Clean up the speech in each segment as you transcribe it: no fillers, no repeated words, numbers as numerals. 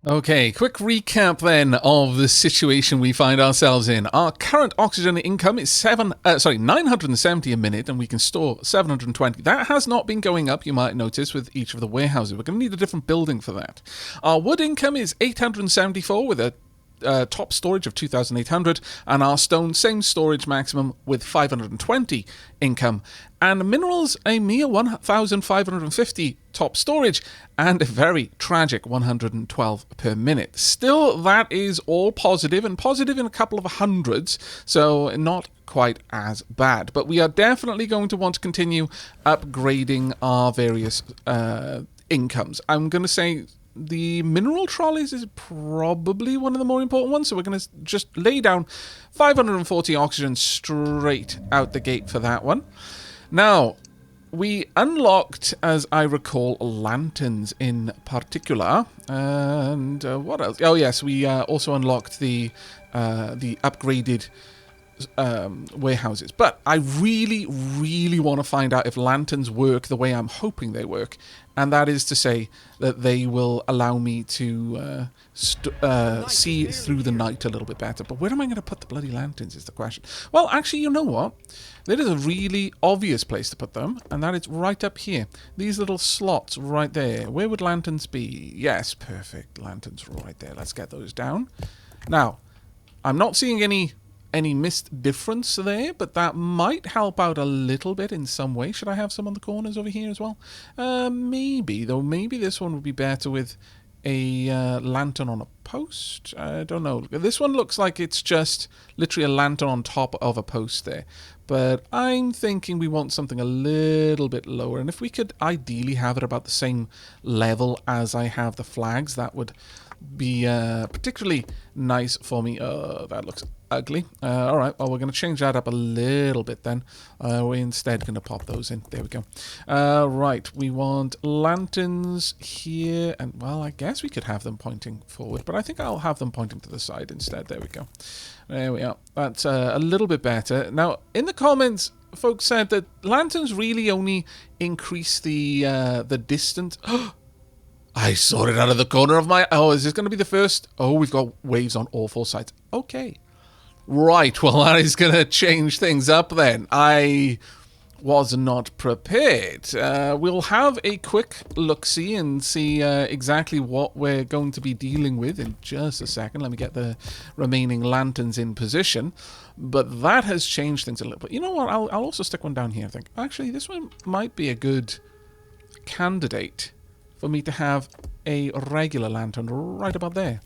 Okay, quick recap then of the situation we find ourselves in. Our current oxygen income is 970 a minute, and we can store 720. That has not been going up, you might notice, with each of the warehouses. We're going to need a different building for that. Our wood income is 874 with a top storage of 2,800, and our stone, same storage maximum with 520 income. And minerals, a mere 1,550 top storage, and a very tragic 112 per minute. Still, that is all positive, and positive in a couple of hundreds, so not quite as bad. But we are definitely going to want to continue upgrading our various incomes. I'm going to say the mineral trolleys is probably one of the more important ones, so we're going to just lay down 540 oxygen straight out the gate for that one. Now, we unlocked, as I recall, lanterns in particular, and what else? Oh yes, we also unlocked the upgraded warehouses. But I really want to find out if lanterns work the way I'm hoping they work, and that is to say that they will allow me to see through the night a little bit better. But where am I going to put the bloody lanterns is the question. Well, actually, you know what? There is a really obvious place to put them, and that is right up here. These little slots right there. Where would lanterns be? Yes, perfect. Lanterns right there. Let's get those down. Now, I'm not seeing any missed difference there, but that might help out a little bit in some way. Should I have some on the corners over here as well? Maybe, though. Maybe this one would be better with a lantern on a post. I don't know. This one looks like it's just literally a lantern on top of a post there. But I'm thinking we want something a little bit lower. And if we could ideally have it about the same level as I have the flags, that would be particularly nice for me. That looks ugly. All right, well, we're going to change that up a little bit then. We're instead going to pop those in. There we go. Right, we want lanterns here, and well, I guess we could have them pointing forward, but I think I'll have them pointing to the side instead. There we go. There we are. That's a little bit better. Now, in the comments, folks said that lanterns really only increase the distance. I saw it out of the corner of my... Oh, is this going to be the first? Oh, we've got waves on all four sides. Okay. Right, well, that is going to change things up then. I was not prepared. We'll have a quick look-see and see exactly what we're going to be dealing with in just a second. Let me get the remaining lanterns in position. But that has changed things a little bit. You know what? I'll also stick one down here, I think. Actually, this one might be a good candidate for me to have a regular lantern right about there.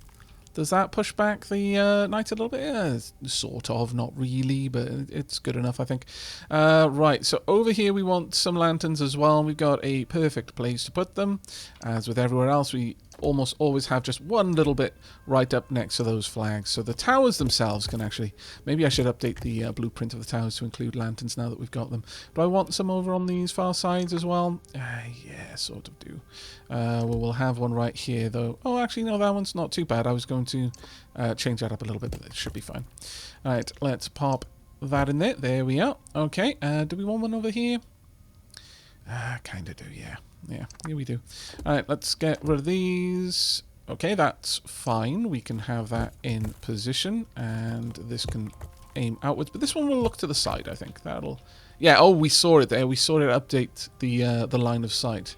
Does that push back the night a little bit? Yeah, sort of, not really, but it's good enough, I think. Right, so over here we want some lanterns as well. We've got a perfect place to put them. As with everywhere else, we almost always have just one little bit right up next to those flags. So the towers themselves can actually... Maybe I should update the blueprint of the towers to include lanterns now that we've got them. Do I want some over on these far sides as well? Yeah, sort of do. Well, we'll have one right here, though. Oh, actually, no, that one's not too bad. I was going to change that up a little bit, but it should be fine. All right, let's pop that in there. There we are. Okay, do we want one over here? Kind of do, yeah. Yeah, here we do. Alright, let's get rid of these. Okay, that's fine. We can have that in position, and this can aim outwards. But this one will look to the side, I think. That'll... Yeah, oh, we saw it there. We saw it update the line of sight.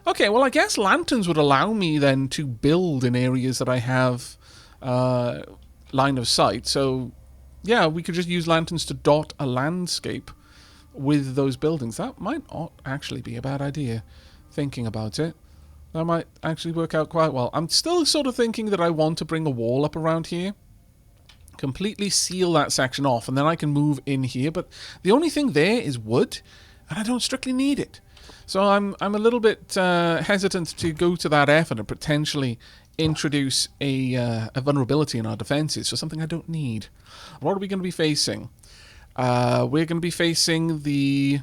Okay, well, I guess lanterns would allow me then to build in areas that I have line of sight. So, yeah, we could just use lanterns to dot a landscape with those buildings. That might not actually be a bad idea. Thinking about it, that might actually work out quite well. I'm still sort of thinking that I want to bring a wall up around here, completely seal that section off, and then I can move in here. But the only thing there is wood, and I don't strictly need it. So I'm a little bit hesitant to go to that effort and potentially introduce a vulnerability in our defenses for something I don't need. What are we going to be facing? We're going to be facing the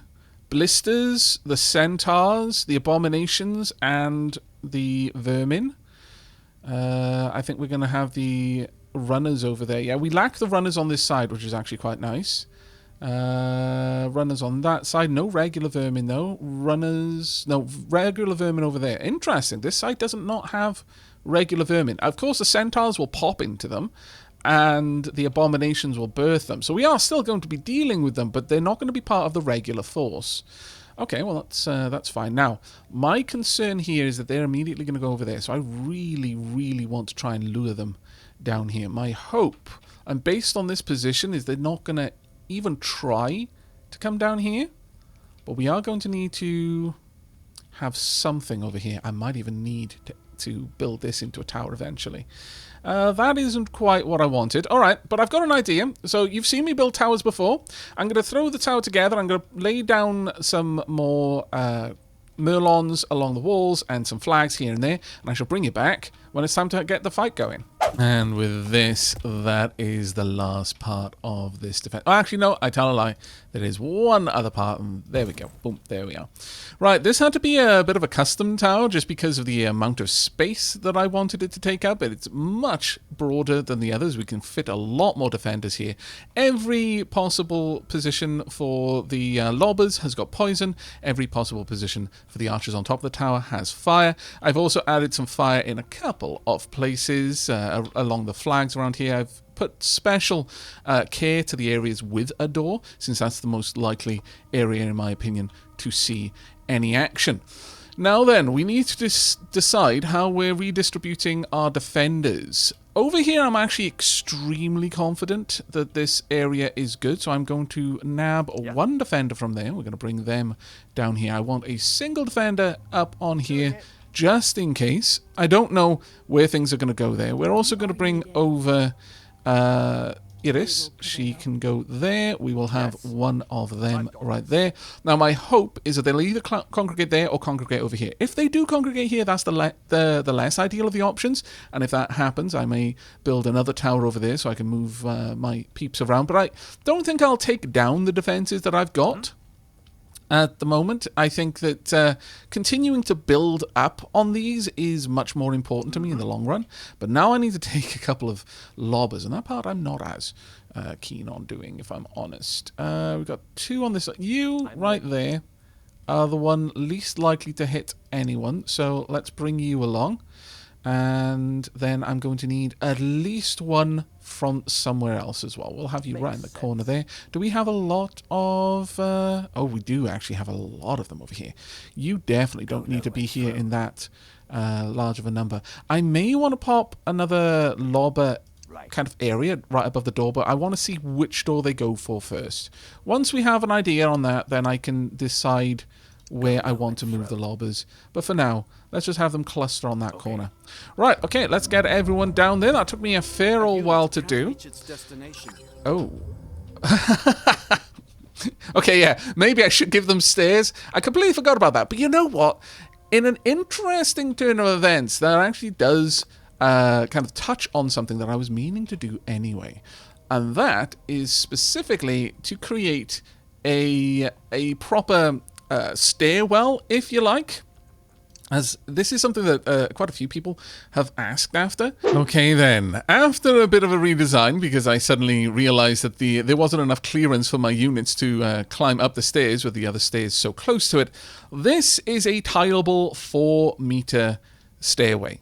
blisters, the centaurs, the abominations, and the vermin. I think we're going to have the runners over there. Yeah, we lack the runners on this side, which is actually quite nice. Runners on that side. No regular vermin, though. Runners... No, regular vermin over there. Interesting. This side does not have regular vermin. Of course, the centaurs will pop into them, and the abominations will birth them. So we are still going to be dealing with them, but they're not going to be part of the regular force. Okay, well, that's fine. Now, my concern here is that they're immediately going to go over there, so I really, really want to try and lure them down here. My hope, and based on this position, is they're not going to even try to come down here, but we are going to need to have something over here. I might even need to build this into a tower eventually. That isn't quite what I wanted. All right, but I've got an idea. So you've seen me build towers before. I'm going to throw the tower together. I'm going to lay down some more merlons along the walls and some flags here and there, and I shall bring you back when it's time to get the fight going. And with this, that is the last part of this defense. Oh, actually, no, I tell a lie. There is one other part, and there we go. Boom, there we are. Right, this had to be a bit of a custom tower just because of the amount of space that I wanted it to take up. But it's much broader than the others. We can fit a lot more defenders here. Every possible position for the lobbers has got poison. Every possible position for the archers on top of the tower has fire. I've also added some fire in a couple of places along the flags around here. I've put special care to the areas with a door, since that's the most likely area, in my opinion, to see any action. Now then, we need to decide how we're redistributing our defenders. Over here, I'm actually extremely confident that this area is good, so I'm going to nab one defender from there. We're going to bring them down here. I want a single defender up on here, just in case. I don't know where things are going to go there. We're also going to bring over Iris. She can go there. We will have one of them right there. Now, my hope is that they'll either congregate there or congregate over here. If they do congregate here, that's the less ideal of the options. And if that happens, I may build another tower over there so I can move my peeps around. But I don't think I'll take down the defenses that I've got. At the moment, I think that continuing to build up on these is much more important to me in the long run. But now I need to take a couple of lobbers, and that part I'm not as keen on doing, if I'm honest. We've got two on this side. You, right there, are the one least likely to hit anyone, so let's bring you along. And then I'm going to need at least one from somewhere else as well. We'll have you right in the corner there. Do we have a lot of... oh, we do actually have a lot of them over here. You definitely don't need to be here in that large of a number. I may want to pop another lobber kind of area right above the door, but I want to see which door they go for first. Once we have an idea on that, then I can decide where I want to move the lobbers. But for now, let's just have them cluster on that corner. Right, okay, let's get everyone down there. That took me a fair old while to do. Oh. Okay, yeah, maybe I should give them stairs. I completely forgot about that. But you know what? In an interesting turn of events, that actually does kind of touch on something that I was meaning to do anyway. And that is specifically to create a proper... stairwell, if you like, as this is something that quite a few people have asked after. Okay then, after a bit of a redesign, because I suddenly realized that there wasn't enough clearance for my units to climb up the stairs with the other stairs so close to it, this is a tileable 4-meter stairway.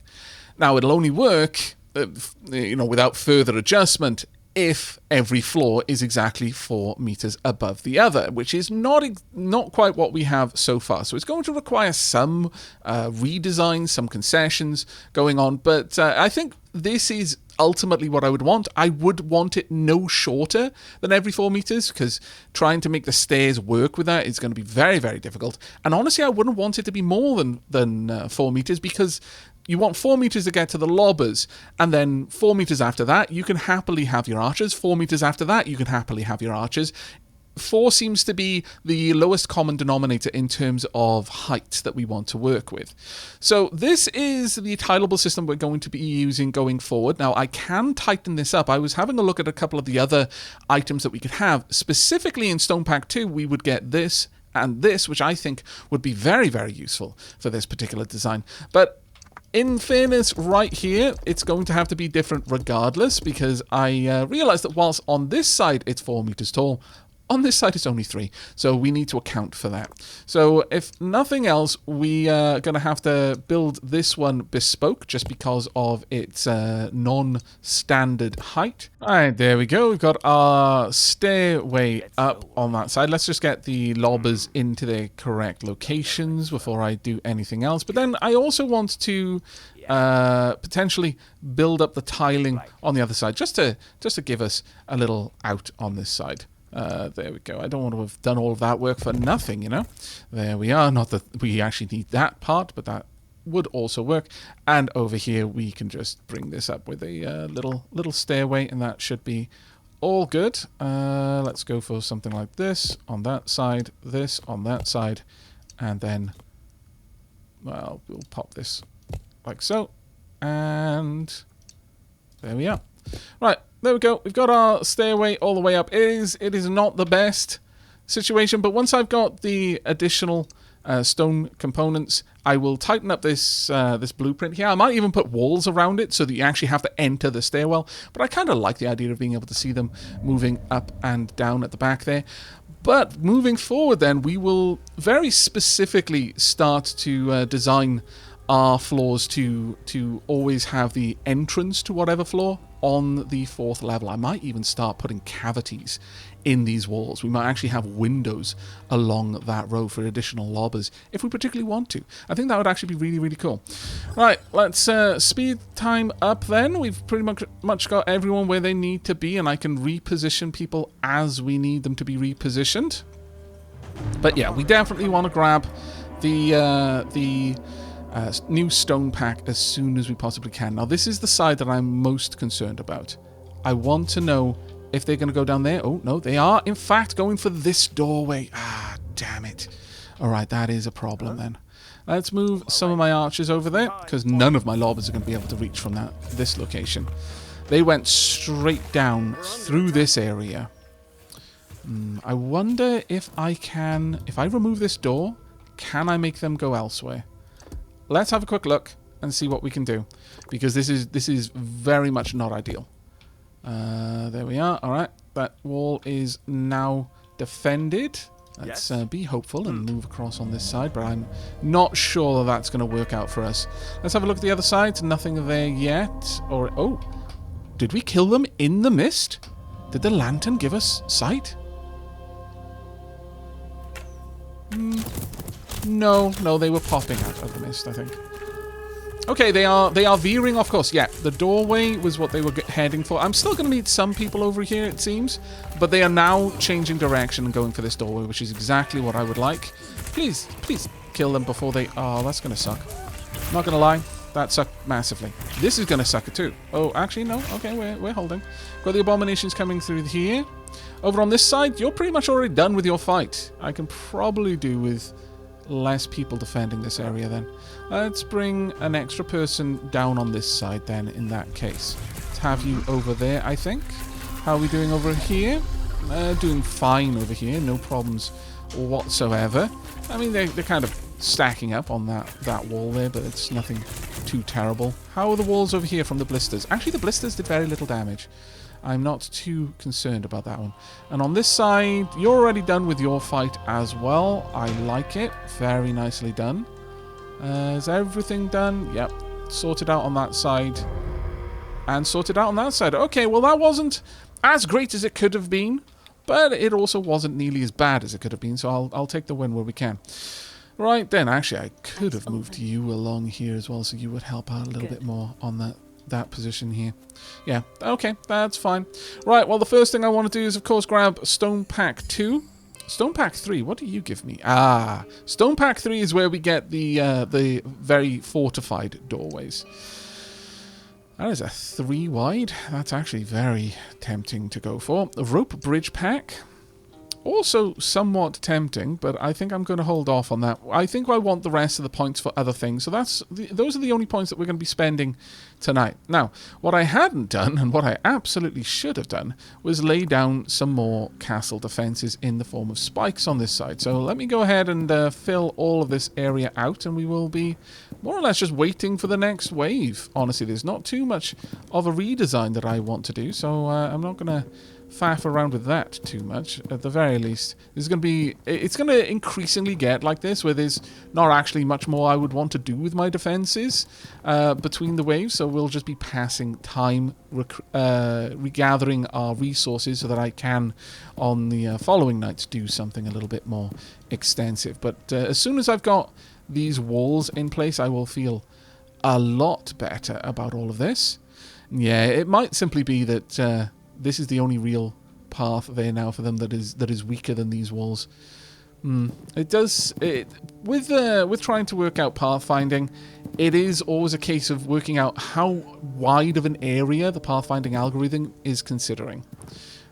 Now, it'll only work, without further adjustment if every floor is exactly 4 meters above the other, which is not quite what we have so far. So it's going to require some redesign, some concessions going on, but I think this is ultimately what I would want. I would want it no shorter than every 4 meters, because trying to make the stairs work with that is going to be very, very difficult. And honestly, I wouldn't want it to be more than 4 meters, because you want 4 meters to get to the lobbers, and then 4 meters after that, you can happily have your archers. 4 meters after that, you can happily have your archers. 4 seems to be the lowest common denominator in terms of height that we want to work with. So this is the tileable system we're going to be using going forward. Now, I can tighten this up. I was having a look at a couple of the other items that we could have. Specifically in Stone Pack 2, we would get this and this, which I think would be very, very useful for this particular design. But in fairness, right here, it's going to have to be different regardless, because I realized that whilst on this side it's 4 meters tall, On this side, it's only 3, so we need to account for that. So if nothing else, we are going to have to build this one bespoke just because of its non-standard height. All right, there we go. We've got our stairway up on that side. Let's just get the lobbers into their correct locations before I do anything else. But then I also want to potentially build up the tiling on the other side just to give us a little out on this side. There we go. I don't want to have done all of that work for nothing, you know. There we are. Not that we actually need that part, but that would also work. And over here, we can just bring this up with a little stairway, and that should be all good. Let's go for something like this on that side, this on that side, and then, well, we'll pop this like so, and there we are. Right. There we go. We've got our stairway all the way up. It is not the best situation, but once I've got the additional stone components, I will tighten up this this blueprint here. I might even put walls around it so that you actually have to enter the stairwell, but I kind of like the idea of being able to see them moving up and down at the back there. But moving forward then, we will very specifically start to design our floors to always have the entrance to whatever floor on the 4th level. I might even start putting cavities in these walls. We might actually have windows along that row for additional lobbers if we particularly want to. I think that would actually be really, really cool. Right, let's speed time up then. We've pretty much got everyone where they need to be, and I can reposition people as we need them to be repositioned. But yeah, we definitely want to grab the new stone pack as soon as we possibly can. Now, this is the side that I'm most concerned about. I want to know if they're going to go down there. Oh, no, they are, in fact, going for this doorway. Ah, damn it. All right, that is a problem then. Let's move some of my archers over there, because none of my lobbers are going to be able to reach from this location. They went straight down through this area. I wonder if if I remove this door, can I make them go elsewhere? Let's have a quick look and see what we can do, because this is very much not ideal. There we are. All right, that wall is now defended. Let's be hopeful and move across on this side, but I'm not sure that that's going to work out for us. Let's have a look at the other side. Nothing there yet. Or oh, did we kill them in the mist? Did the lantern give us sight? No, they were popping out of the mist, I think. Okay, they are veering off course. Yeah, the doorway was what they were heading for. I'm still going to need some people over here, it seems. But they are now changing direction and going for this doorway, which is exactly what I would like. Please kill them before they... Oh, that's going to suck. Not going to lie, that sucked massively. This is going to suck it too. Oh, actually, no. Okay, we're holding. Got the abominations coming through here. Over on this side, you're pretty much already done with your fight. I can probably do with less people defending this area then. Let's bring an extra person down on this side then, in that case. Let's have you over there, I think. How are we doing over here? Doing fine over here, no problems whatsoever. I mean, they're kind of stacking up on that wall there, but it's nothing too terrible. How are the walls over here from the blisters? Actually, the blisters did very little damage. I'm not too concerned about that one. And on this side, you're already done with your fight as well. I like it. Very nicely done. Is everything done? Yep. Sorted out on that side. And sorted out on that side. Okay, well that wasn't as great as it could have been, but it also wasn't nearly as bad as it could have been, so I'll take the win where we can. Right then, actually I could have moved you along here as well, so you would help out a little bit more on that position here. Yeah, okay, that's fine. Right, well, the first thing I want to do is, of course, grab Stone Pack 2. Stone Pack 3, what do you give me? Ah, Stone Pack 3 is where we get the very fortified doorways. That is a 3 wide. That's actually very tempting to go for. A Rope Bridge Pack. Also somewhat tempting, but I think I'm going to hold off on that. I think I want the rest of the points for other things, so those are the only points that we're going to be spending tonight. Now, what I hadn't done, and what I absolutely should have done, was lay down some more castle defenses in the form of spikes on this side. So let me go ahead and fill all of this area out, and we will be more or less just waiting for the next wave. Honestly, there's not too much of a redesign that I want to do, so I'm not going to faff around with that too much. At the very least, there's going to be, it's going to increasingly get like this, where there's not actually much more I would want to do with my defenses between the waves. So we'll just be passing time, regathering our resources so that I can, on the following nights, do something a little bit more extensive. But as soon as I've got these walls in place, I will feel a lot better about all of this. Yeah, it might simply be that this is the only real path there now for them that is weaker than these walls. It does with trying to work out pathfinding, it is always a case of working out how wide of an area the pathfinding algorithm is considering.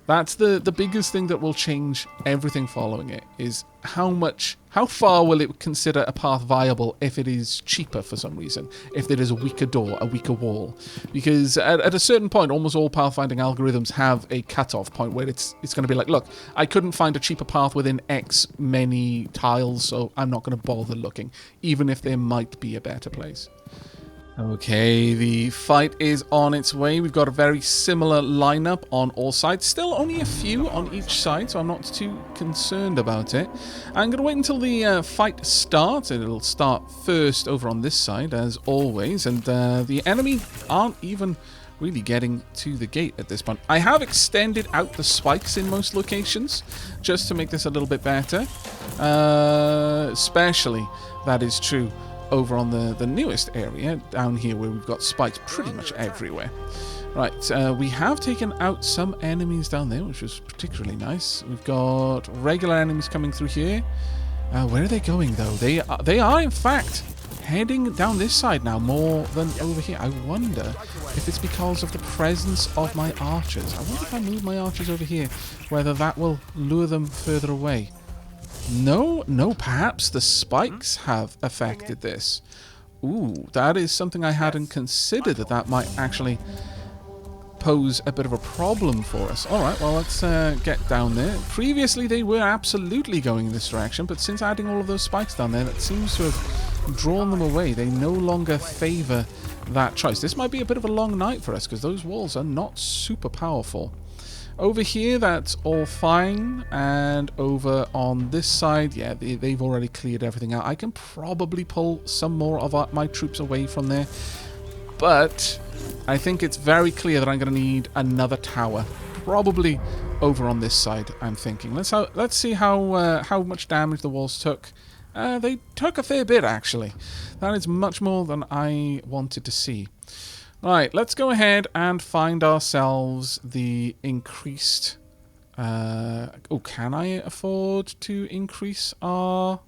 That's the biggest thing that will change everything following it, is how far will it consider a path viable if it is cheaper for some reason, if there is a weaker door, a weaker wall. Because at a certain point, almost all pathfinding algorithms have a cutoff point where it's going to be like, look, I couldn't find a cheaper path within X many tiles, so I'm not going to bother looking, even if there might be a better place. Okay, the fight is on its way. We've got a very similar lineup on all sides. Still only a few on each side, so I'm not too concerned about it. I'm going to wait until the fight starts. It'll start first over on this side, as always. And the enemy aren't even really getting to the gate at this point. I have extended out the spikes in most locations, just to make this a little bit better. Especially, that is true over on the newest area down here, where we've got spikes pretty much everywhere. Right, we have taken out some enemies down there, which was particularly nice. We've got regular enemies coming through here. Where are they going, though? They are in fact heading down this side now more than over here. I wonder if it's because of the presence of my archers. I wonder if I move my archers over here, whether that will lure them further away. No, perhaps the spikes have affected this. Ooh, that is something I hadn't considered, that might actually pose a bit of a problem for us. Alright, well, let's get down there. Previously, they were absolutely going in this direction, but since adding all of those spikes down there, that seems to have drawn them away. They no longer favour that choice. This might be a bit of a long night for us, because those walls are not super powerful. Over here, that's all fine, and over on this side, yeah, they've already cleared everything out. I can probably pull some more of my troops away from there, but I think it's very clear that I'm going to need another tower, probably over on this side, I'm thinking. Let's see how much damage the walls took. They took a fair bit, actually. That is much more than I wanted to see. Right, let's go ahead and find ourselves the increased... oh, can I afford to increase our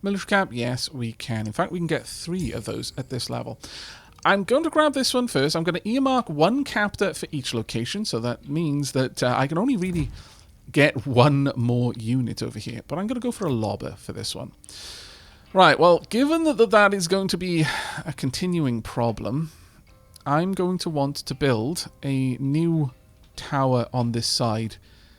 military cap? Yes, we can. In fact, we can get 3 of those at this level. I'm going to grab this one first. I'm going to earmark 1 captor for each location, so that means that I can only really get 1 more unit over here. But I'm going to go for a lobber for this one. Right, well, given that is going to be a continuing problem, I'm going to want to build a new tower on this side,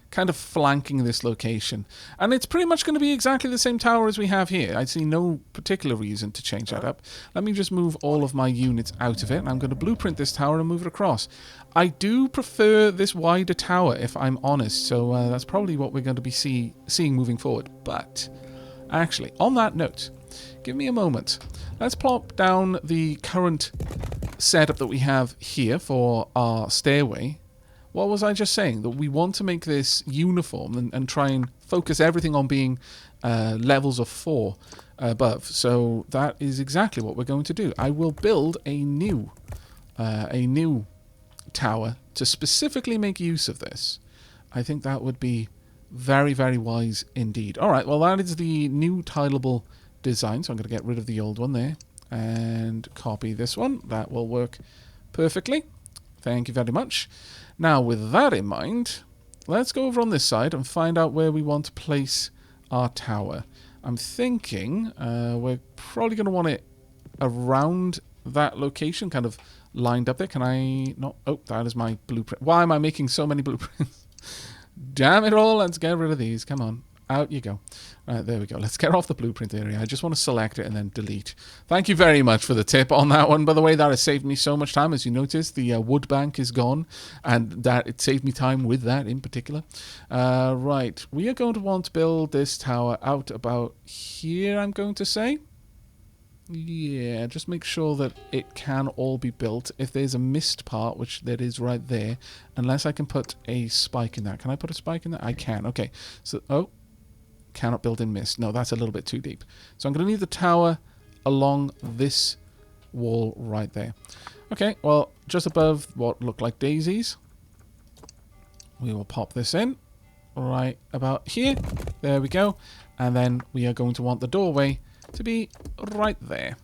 kind of flanking this location. And it's pretty much going to be exactly the same tower as we have here. I see no particular reason to change that up. Let me just move all of my units out of it, and I'm going to blueprint this tower and move it across. I do prefer this wider tower, if I'm honest, so that's probably what we're going to be seeing moving forward. But, actually, on that note, give me a moment. Let's plop down the current setup that we have here for our stairway. What was I just saying? That we want to make this uniform and try and focus everything on being levels of 4 above. So that is exactly what we're going to do. I will build a new tower to specifically make use of this. I think that would be very, very wise indeed. Alright, well that is the new tileable design, so I'm going to get rid of the old one there and copy this one. That will work perfectly. Thank you very much. Now, with that in mind, let's go over on this side and find out where we want to place our tower. I'm thinking we're probably going to want it around that location, kind of lined up there. Can I not? Oh, that is my blueprint. Why am I making so many blueprints? Damn it all, let's get rid of these. Come on. Out you go. There we go. Let's get off the blueprint area. I just want to select it and then delete. Thank you very much for the tip on that one. By the way, that has saved me so much time. As you notice, the wood bank is gone, and that it saved me time with that in particular. Right. We are going to want to build this tower out about here, I'm going to say. Yeah, just make sure that it can all be built. If there's a missed part, which there is right there, unless I can put a spike in that. Can I put a spike in that? I can. Okay. So, oh, cannot build in mist. No, that's a little bit too deep. So I'm going to need the tower along this wall right there. Okay, well, just above what look like daisies, we will pop this in right about here. There we go. And then we are going to want the doorway to be right there.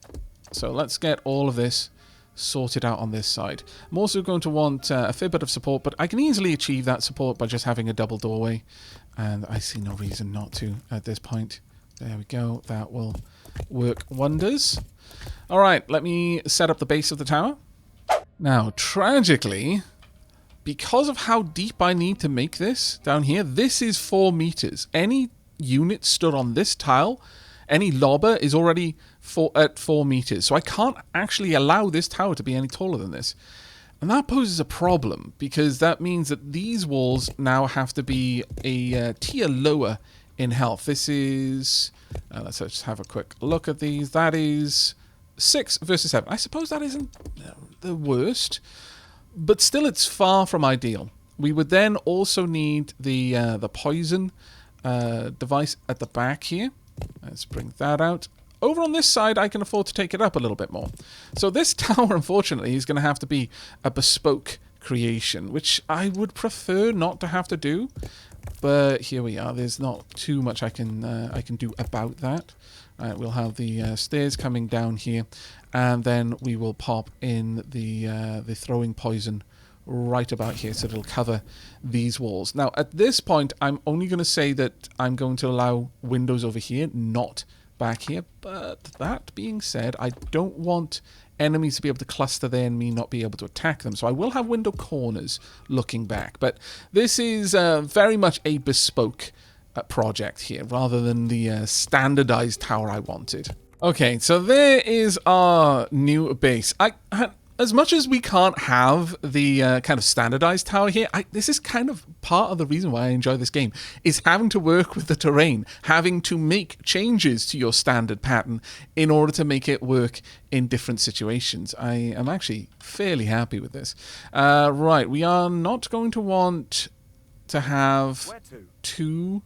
So let's get all of this sorted out on this side. I'm also going to want a fair bit of support, but I can easily achieve that support by just having a double doorway, and I see no reason not to at this point. There we go. That will work wonders. All right, let me set up the base of the tower. Now, tragically, because of how deep I need to make this down here, this is 4 meters. Any unit stood on this tile, any lobber is already at 4 meters. So I can't actually allow this tower to be any taller than this. And that poses a problem, because that means that these walls now have to be a tier lower in health. This is... let's just have a quick look at these. That is 6 versus 7. I suppose that isn't the worst, but still it's far from ideal. We would then also need the poison device at the back here. Let's bring that out. Over on this side, I can afford to take it up a little bit more. So this tower, unfortunately, is going to have to be a bespoke creation, which I would prefer not to have to do. But here we are. There's not too much I can do about that. We'll have the stairs coming down here, and then we will pop in the throwing poison right about here, so it'll cover these walls. Now, at this point, I'm only going to say that I'm going to allow windows over here, not back here. But that being said, I don't want enemies to be able to cluster there and me not be able to attack them. So I will have window corners looking back. But this is very much a bespoke project here, rather than the standardized tower I wanted. Okay, so there is our new base. As much as we can't have the kind of standardized tower here, this is kind of part of the reason why I enjoy this game, is having to work with the terrain, having to make changes to your standard pattern in order to make it work in different situations. I am actually fairly happy with this. Right, we are not going to want to have two...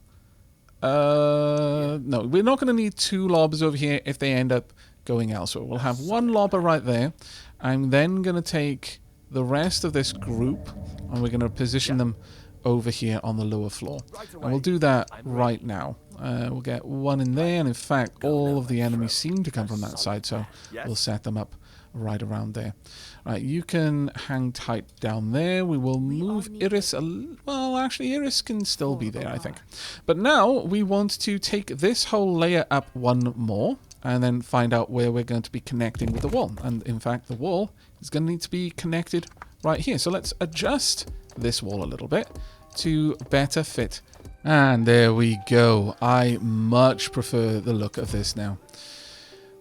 no, we're not going to need 2 lobbers over here if they end up going elsewhere. We'll have 1 lobber right there. I'm then going to take the rest of this group and we're going to position them over here on the lower floor. And we'll do that right now. We'll get 1 in there, and in fact all of the enemies seem to come from that side, so we'll set them up right around there. Right, you can hang tight down there. We will move Iris well, actually Iris can still be there, I think. But now we want to take this whole layer up 1 more, and then find out where we're going to be connecting with the wall. And in fact, the wall is going to need to be connected right here. So let's adjust this wall a little bit to better fit. And there we go. I much prefer the look of this now.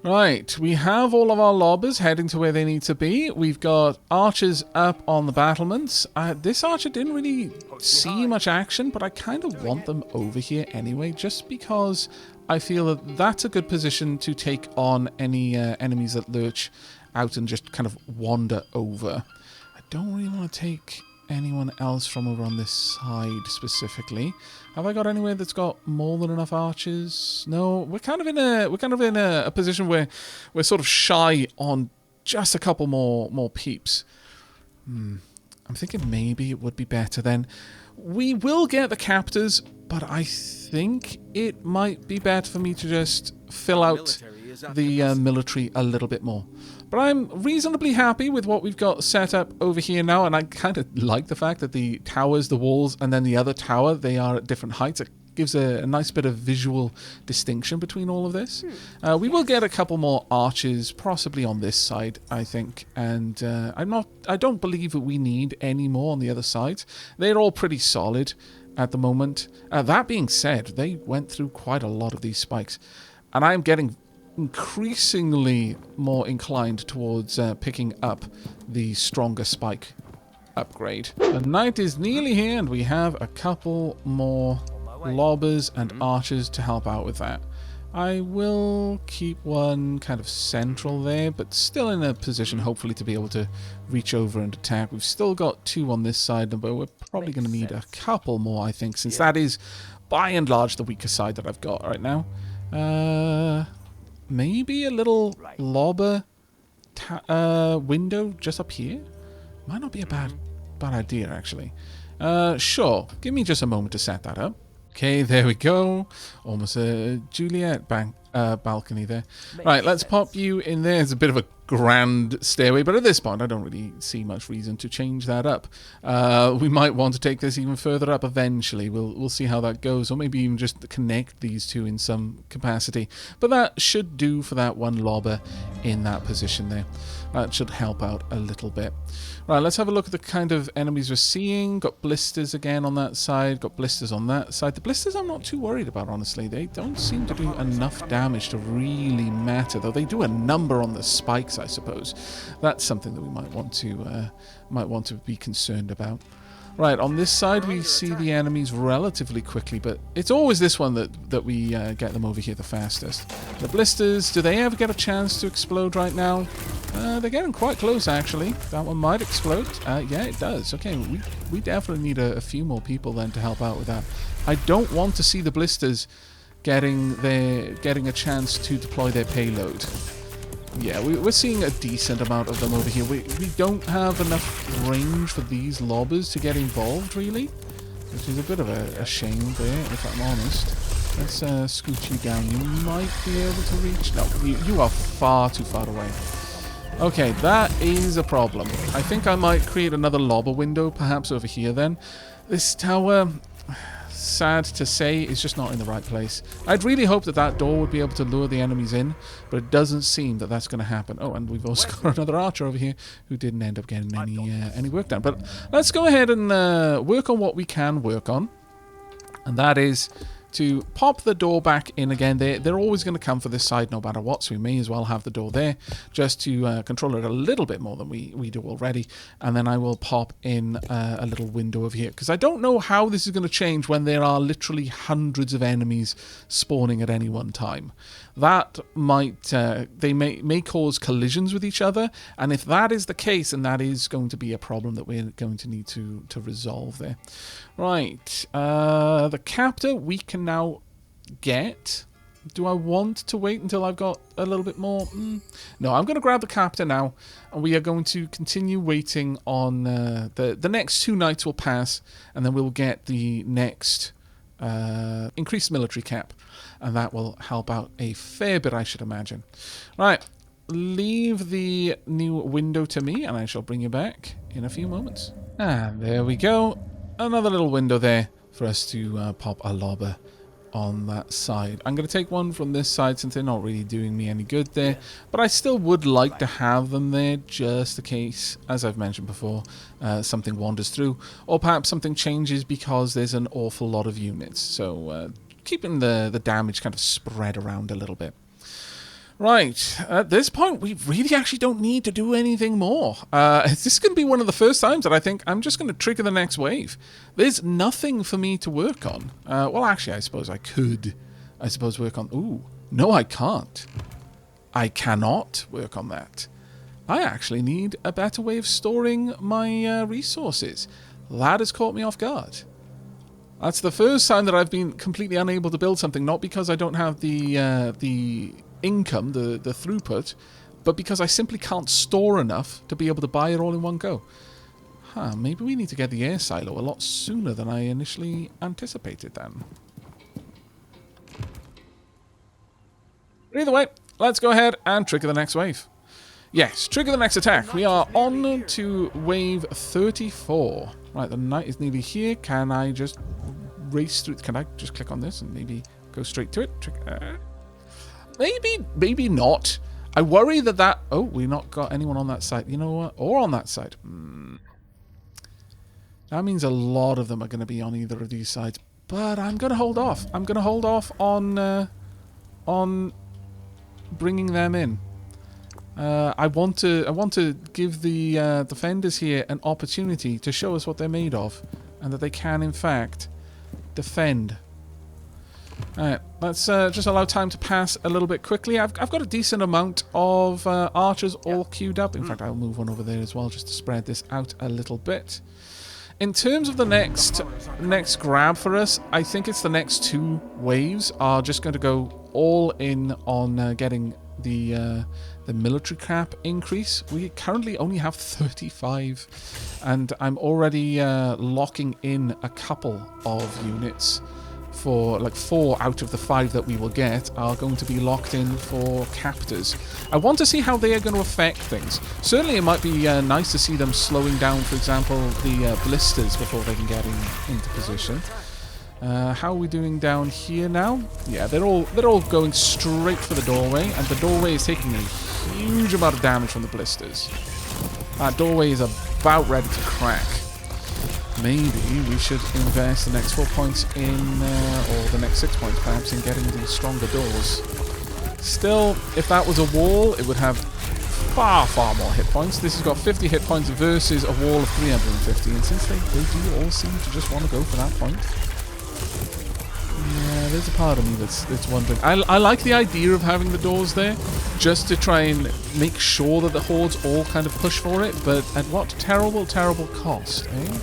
Right, we have all of our lobbers heading to where they need to be. We've got archers up on the battlements. This archer didn't really see much action, but I kind of want them over here anyway, just because I feel that that's a good position to take on any enemies that lurch out and just kind of wander over. I don't really want to take anyone else from over on this side specifically. Have I got anywhere that's got more than enough archers? No, we're kind of in a position where we're sort of shy on just a couple more peeps. I'm thinking maybe it would be better then. We will get the captors, but I think it might be better for me to just fill out the military a little bit more. But I'm reasonably happy with what we've got set up over here now, and I kind of like the fact that the towers, the walls, and then the other tower, they are at different heights. It gives a nice bit of visual distinction between all of this. We will get a couple more archers, possibly on this side, I think, and I don't believe that we need any more on the other side. They're all pretty solid, at the moment. That being said, they went through quite a lot of these spikes, and I'm getting increasingly more inclined towards picking up the stronger spike upgrade. The night is nearly here, and we have a couple more lobbers and archers to help out with that. I will keep one kind of central there, but still in a position hopefully to be able to reach over and attack. We've still got 2 on this side, but we're probably going to need a couple more, I think, since that is by and large the weaker side that I've got right now. Maybe a little lobber window just up here? Might not be a bad idea, actually. Sure, give me just a moment to set that up. Okay, there we go. Almost a Juliet balcony there. Right, let's pop you in there. It's a bit of a grand stairway, but at this point I don't really see much reason to change that up. We might want to take this even further up eventually. We'll see how that goes, or maybe even just connect these two in some capacity. But that should do for that one lobber in that position there. That should help out a little bit. Right, let's have a look at the kind of enemies we're seeing. Got blisters again on that side. Got blisters on that side. The blisters I'm not too worried about, honestly. They don't seem to do enough damage to really matter, though they do a number on the spikes, I suppose. That's something that we might want to be concerned about. Right, on this side we see the enemies relatively quickly, but it's always this one that we get them over here the fastest. The blisters, do they ever get a chance to explode right now? They're getting quite close, actually. That one might explode. Yeah, it does. Okay, we definitely need a few more people then to help out with that. I don't want to see the blisters getting a chance to deploy their payload. Yeah, we're seeing a decent amount of them over here. We don't have enough range for these lobbers to get involved, really. Which is a bit of a shame there, if I'm honest. Let's scoot you down. You might be able to reach... No, you are far too far away. Okay, that is a problem. I think I might create another lobber window, perhaps over here then. This tower... sad to say, is just not in the right place. I'd really hope that door would be able to lure the enemies in, but it doesn't seem that that's going to happen. Oh, and we've also got another archer over here who didn't end up getting any work done. But let's go ahead and work on what we can work on, and that is to pop the door back in again. They're always going to come for this side no matter what, so we may as well have the door there just to control it a little bit more than we do already. And then I will pop in a little window over here, because I don't know how this is going to change when there are literally hundreds of enemies spawning at any one time. That might, they may cause collisions with each other, and if that is the case, then that is going to be a problem that we're going to need to resolve there. Right, the Captor we can now get. Do I want to wait until I've got a little bit more? No, I'm going to grab the Captor now, and we are going to continue waiting on the next 2 nights will pass, and then we'll get the next increased military cap, and that will help out a fair bit, I should imagine. Right, leave the new window to me, and I shall bring you back in a few moments. And there we go. Another little window there for us to pop a lobber on that side. I'm going to take one from this side since they're not really doing me any good there, but I still would like to have them there just in case, as I've mentioned before, something wanders through, or perhaps something changes because there's an awful lot of units. So keeping the damage kind of spread around a little bit. Right, at this point, we really actually don't need to do anything more. This is going to be one of the first times that I think I'm just going to trigger the next wave. There's nothing for me to work on. Well, actually, I suppose I could. I suppose work on... Ooh, no, I can't. I cannot work on that. I actually need a better way of storing my resources. That has caught me off guard. That's the first time that I've been completely unable to build something, not because I don't have the income, the throughput, but because I simply can't store enough to be able to buy it all in one go. Maybe we need to get the air silo a lot sooner than I initially anticipated then. Either way, let's go ahead and trigger the next wave. Yes, trigger the next attack. We are on to wave 34. Right, the night is nearly here. Can I just race through? Can I just click on this and maybe go straight to it? Maybe not. I worry that... Oh, we not got anyone on that side. You know what? Or on that side. That means a lot of them are going to be on either of these sides. But I'm going to hold off. I'm going to hold off on bringing them in. I want to give the defenders here an opportunity to show us what they're made of, and that they can, in fact, defend. Alright, let's just allow time to pass a little bit quickly. I've got a decent amount of archers all queued up. In fact, I'll move one over there as well, just to spread this out a little bit. In terms of the next grab for us, I think it's the next two waves are just going to go all in on getting the military cap increase. We currently only have 35, and I'm already locking in a couple of units. For like 4 out of the 5 that we will get are going to be locked in for captors. I want to see how they are going to affect things. Certainly it might be nice to see them slowing down, for example, the blisters before they can get into position. How are we doing down here now? Yeah, they're all going straight for the doorway, and the doorway is taking a huge amount of damage from the blisters. That doorway is about ready to crack. Maybe we should invest the next 4 points in, or the next 6 points perhaps, in getting these stronger doors. Still, if that was a wall, it would have far, far more hit points. This has got 50 hit points versus a wall of 350, and since they do all seem to just want to go for that point, yeah, there's a part of me that's wondering. I like the idea of having the doors there, just to try and make sure that the hordes all kind of push for it, but at what terrible, terrible cost, eh?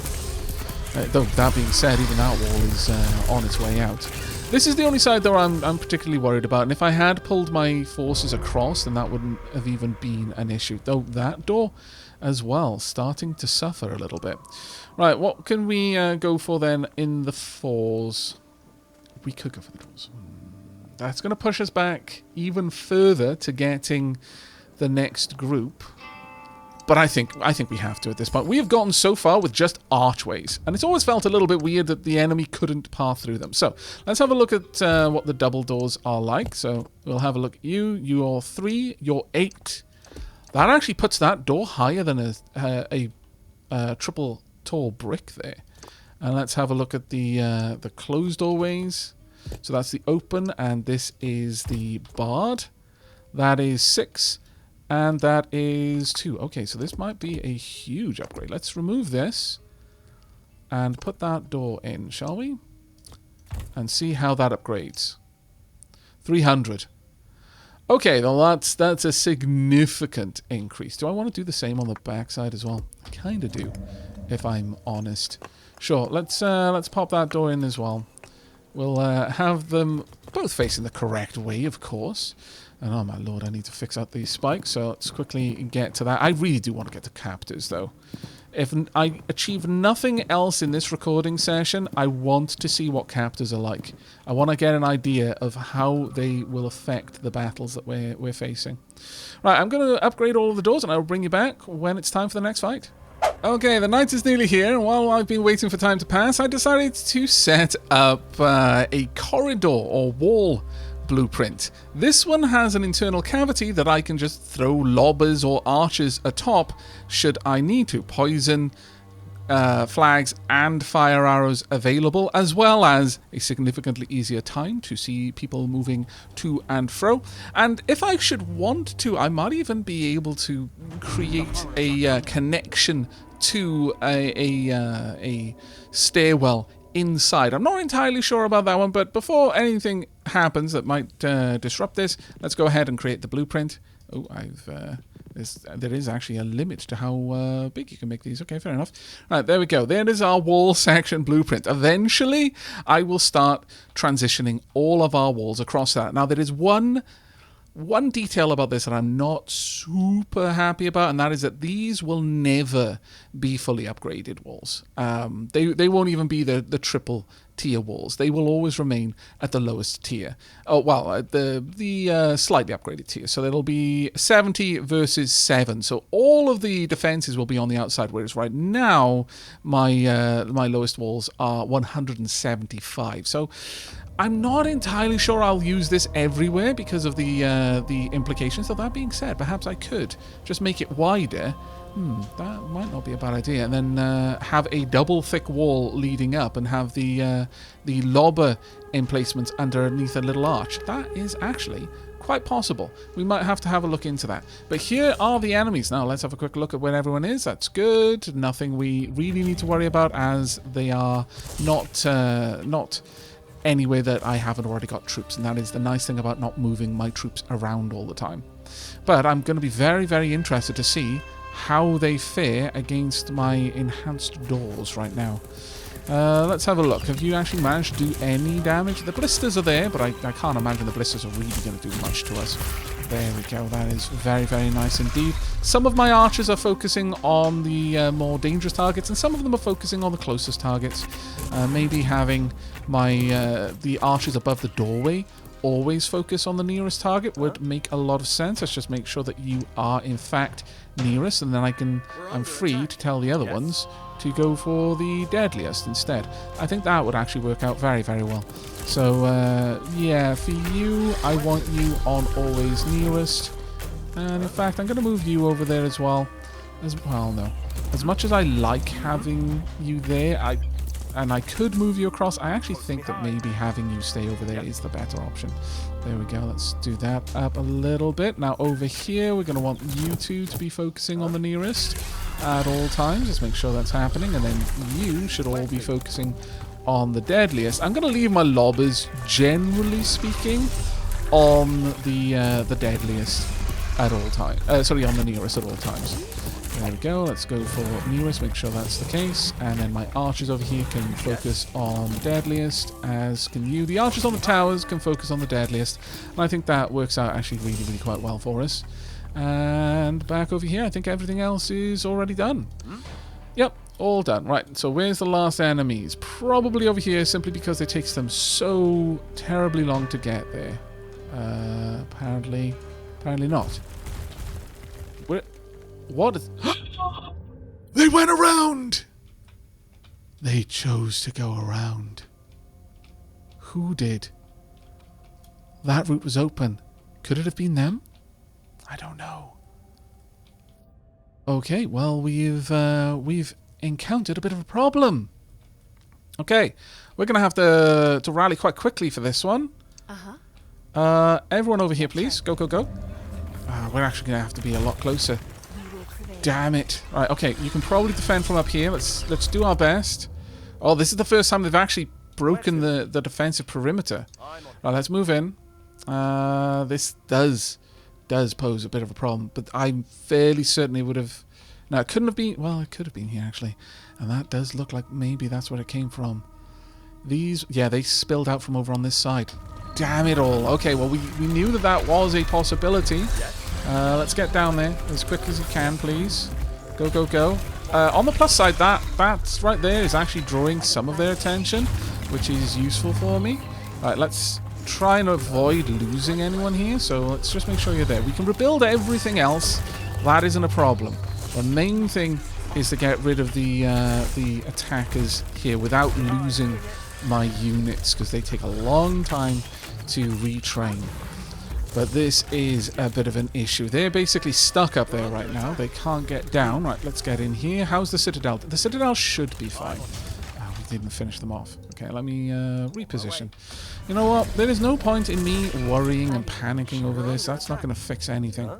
Though, that being said, even that wall is on its way out. This is the only side that I'm particularly worried about, and if I had pulled my forces across, then that wouldn't have even been an issue. Though, that door as well, starting to suffer a little bit. Right, what can we go for then in the 4s? We could go for the doors. That's going to push us back even further to getting the next group. But I think we have to at this point. We have gotten so far with just archways, and it's always felt a little bit weird that the enemy couldn't pass through them. So let's have a look at what the double doors are like. So we'll have a look at you. You're 3. You're 8. That actually puts that door higher than a triple tall brick there. And let's have a look at the closed doorways. So that's the open, and this is the barred. That is 6. And that is 2. Okay, so this might be a huge upgrade. Let's remove this and put that door in, shall we? And see how that upgrades. 300. Okay, well that's a significant increase. Do I want to do the same on the backside as well? I kind of do, if I'm honest. Sure, let's pop that door in as well. We'll have them both facing the correct way, of course. And oh my lord, I need to fix out these spikes, so let's quickly get to that. I really do want to get to captors, though. If I achieve nothing else in this recording session, I want to see what captors are like. I want to get an idea of how they will affect the battles that we're facing. Right, I'm going to upgrade all of the doors, and I will bring you back when it's time for the next fight. Okay, the night is nearly here, and while I've been waiting for time to pass, I decided to set up a corridor or wall blueprint. This one has an internal cavity that I can just throw lobbers or archers atop should I need to. Poison, flags and fire arrows available, as well as a significantly easier time to see people moving to and fro. And if I should want to, I might even be able to create a connection to a stairwell inside. I'm not entirely sure about that one, but before anything happens that might disrupt this, let's go ahead and create the blueprint. Oh, there is actually a limit to how big you can make these. Okay, fair enough. Right, there we go. There is our wall section blueprint. Eventually, I will start transitioning all of our walls across that. Now, there is one detail about this that I'm not super happy about, and that is that these will never be fully upgraded walls. They won't even be the triple tier walls. They will always remain at the lowest tier. Oh, well, the slightly upgraded tier. So it'll be 70 versus 7. So all of the defenses will be on the outside, whereas right now my lowest walls are 175. So I'm not entirely sure I'll use this everywhere because of the implications. So that being said, perhaps I could just make it wider That might not be a bad idea. And then have a double thick wall leading up and have the lobber emplacements underneath a little arch. That is actually quite possible. We might have to have a look into that. But here are the enemies. Now let's have a quick look at where everyone is. That's good. Nothing we really need to worry about, as they are not anywhere that I haven't already got troops. And that is the nice thing about not moving my troops around all the time. But I'm going to be very, very interested to see how they fare against my enhanced doors right now. Let's have a look. Have you actually managed to do any damage? The blisters are there, but I can't imagine the blisters are really going to do much to us. There we go. That is very, very nice indeed. Some of my archers are focusing on the more dangerous targets, and some of them are focusing on the closest targets. Maybe having my the archers above the doorway always focus on the nearest target would make a lot of sense. Let's just make sure that you are in fact nearest, and then I'm free to tell the other ones to go for the deadliest instead. I think that would actually work out very, very well. So yeah, for you, I want you on always nearest, and in fact I'm going to move you over there as well. No, as much as I like having you there, and I could move you across, I actually think that maybe having you stay over there is the better option. There we go. Let's do that up a little bit. Now over here, we're going to want you two to be focusing on the nearest at all times. Just make sure that's happening. And then you should all be focusing on the deadliest. I'm going to leave my lobbers, generally speaking, on the deadliest at all times. Sorry, on the nearest at all times. There we go. Let's go for nearest, make sure that's the case. And then my archers over here can focus on deadliest, as can you. The archers on the towers can focus on the deadliest. And I think that works out actually really, really quite well for us. And back over here, I think everything else is already done. Yep, all done. Right, so where's the last enemies? Probably over here, simply because it takes them so terribly long to get there. Apparently not. Where? What is... They went around! They chose to go around. Who did? That route was open. Could it have been them? I don't know. Okay, well, we've encountered a bit of a problem. Okay, we're going to have to rally quite quickly for this one. Everyone over here, please. Go, go, go. We're actually going to have to be a lot closer. Damn it. Right, okay, you can probably defend from up here. Let's do our best. Oh, this is the first time they've actually broken the defensive perimeter. Right, let's move in. This does pose a bit of a problem, but I'm fairly certain it would have... Now, it couldn't have been... Well, it could have been here, actually. And that does look like maybe that's where it came from. These... Yeah, they spilled out from over on this side. Damn it all. Okay, well, we knew that was a possibility. Let's get down there as quick as you can, please. Go, go, go. On the plus side, that's right there is actually drawing some of their attention, which is useful for me. Right, let's try and avoid losing anyone here, so let's just make sure you're there. We can rebuild everything else. That isn't a problem. The main thing is to get rid of the attackers here without losing my units, because they take a long time to retrain. But this is a bit of an issue. They're basically stuck up there right now. They can't get down. Right, let's get in here. How's the Citadel? The Citadel should be fine. Oh, we didn't finish them off. Okay, let me reposition. You know what? There is no point in me worrying and panicking over this. That's not going to fix anything.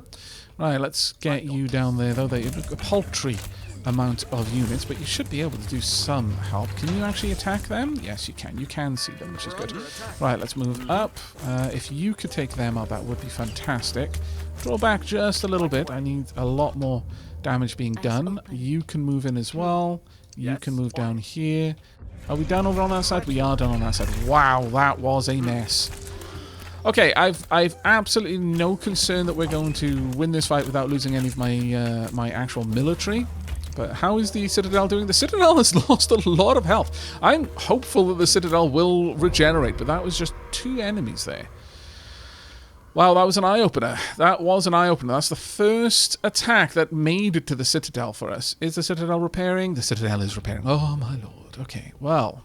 Right, let's get you down there, though. They're a paltry amount of units, but you should be able to do some help. Can you actually attack them? Yes, you can. You can see them, which is good. Right, let's move up. If you could take them out, that would be fantastic. Draw back just a little bit. I need a lot more damage being done. You can move in as well. You can move down here. Are we down over on that side? We are down on that side. Wow, that was a mess. Okay, I've absolutely no concern that we're going to win this fight without losing any of my my actual military. But how is the Citadel doing? The Citadel has lost a lot of health. I'm hopeful that the Citadel will regenerate, but that was just 2 enemies there. Wow, that was an eye-opener. That was an eye-opener. That's the first attack that made it to the Citadel for us. Is the Citadel repairing? The Citadel is repairing. Oh, my lord. Okay, well,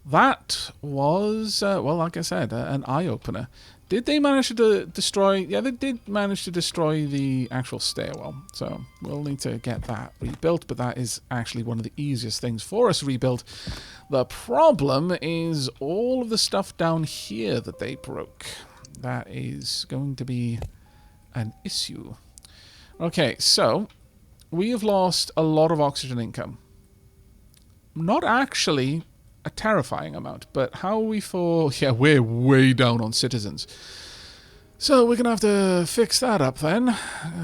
that was, well, like I said, an eye-opener. Did they manage to destroy... Yeah, they did manage to destroy the actual stairwell. So we'll need to get that rebuilt, but that is actually one of the easiest things for us to rebuild. The problem is all of the stuff down here that they broke. That is going to be an issue. Okay, so we have lost a lot of oxygen income. Not actually a terrifying amount, but how are we for... Yeah, we're way down on citizens. So we're going to have to fix that up then,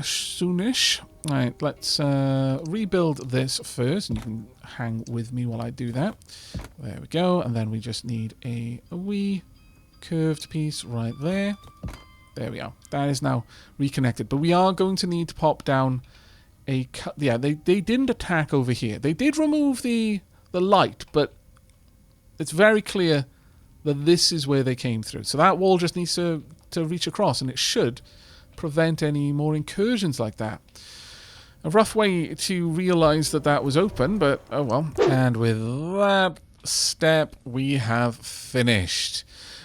soonish. Right, let's rebuild this first, and you can hang with me while I do that. There we go, and then we just need a wee curved piece right there. There we are. That is now reconnected, but we are going to need to pop down a... Yeah, they didn't attack over here. They did remove the light, but it's very clear that this is where they came through. So that wall just needs to reach across, and it should prevent any more incursions like that. A rough way to realize that that was open, but oh well. And with that step, we have finished.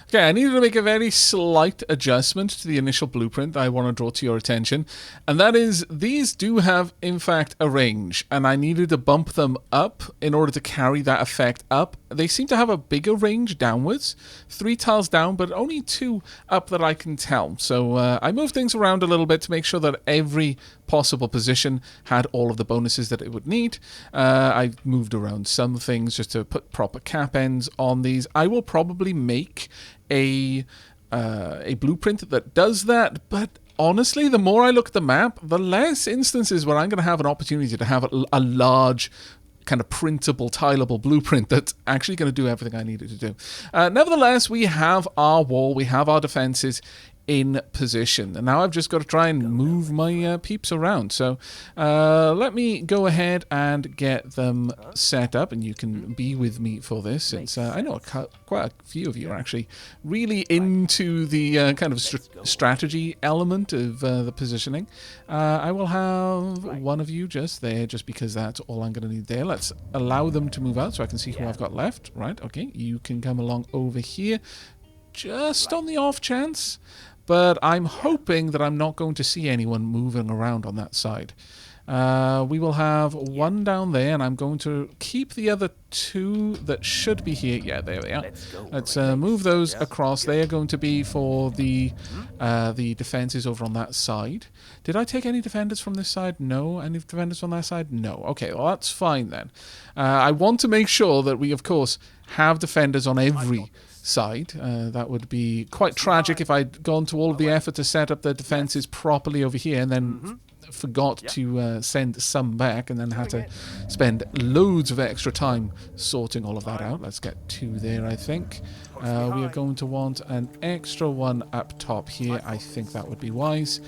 Okay, I needed to make a very slight adjustment to the initial blueprint that I want to draw to your attention, and that is these do have, in fact, a range, and I needed to bump them up in order to carry that effect up. They seem to have a bigger range downwards, 3 tiles down, but only 2 up that I can tell. So I moved things around a little bit to make sure that every possible position had all of the bonuses that it would need. I moved around some things just to put proper cap ends on these. I will probably make a blueprint that does that, but honestly, the more I look at the map, the less instances where I'm going to have an opportunity to have a large kind of printable, tileable blueprint that's actually going to do everything I need it to do. Nevertheless, we have our wall, we have our defenses in position, and now I've just got to try and move my peeps around. So let me go ahead and get them set up, and you can be with me for this. It's I know quite a few of you are actually really into the kind of strategy element of the positioning. I will have one of you just there, just because that's all I'm going to need there. Let's allow them to move out so I can see who I've got left. Right, okay, you can come along over here, just on the off chance. But I'm hoping that I'm not going to see anyone moving around on that side. We will have one down there, and I'm going to keep the other 2 that should be here. Yeah, there we are. Let's move those across. They are going to be for the defenses over on that side. Did I take any defenders from this side? No. Any defenders on that side? No. Okay, well, that's fine then. I want to make sure that we, of course, have defenders on every side. That would be quite tragic if I'd gone to all of the effort to set up the defenses properly over here and then forgot to send some back, and then had to spend loads of extra time sorting all of that out. Let's get 2 there, I think. We are going to want an extra 1 up top here. I think that would be wise.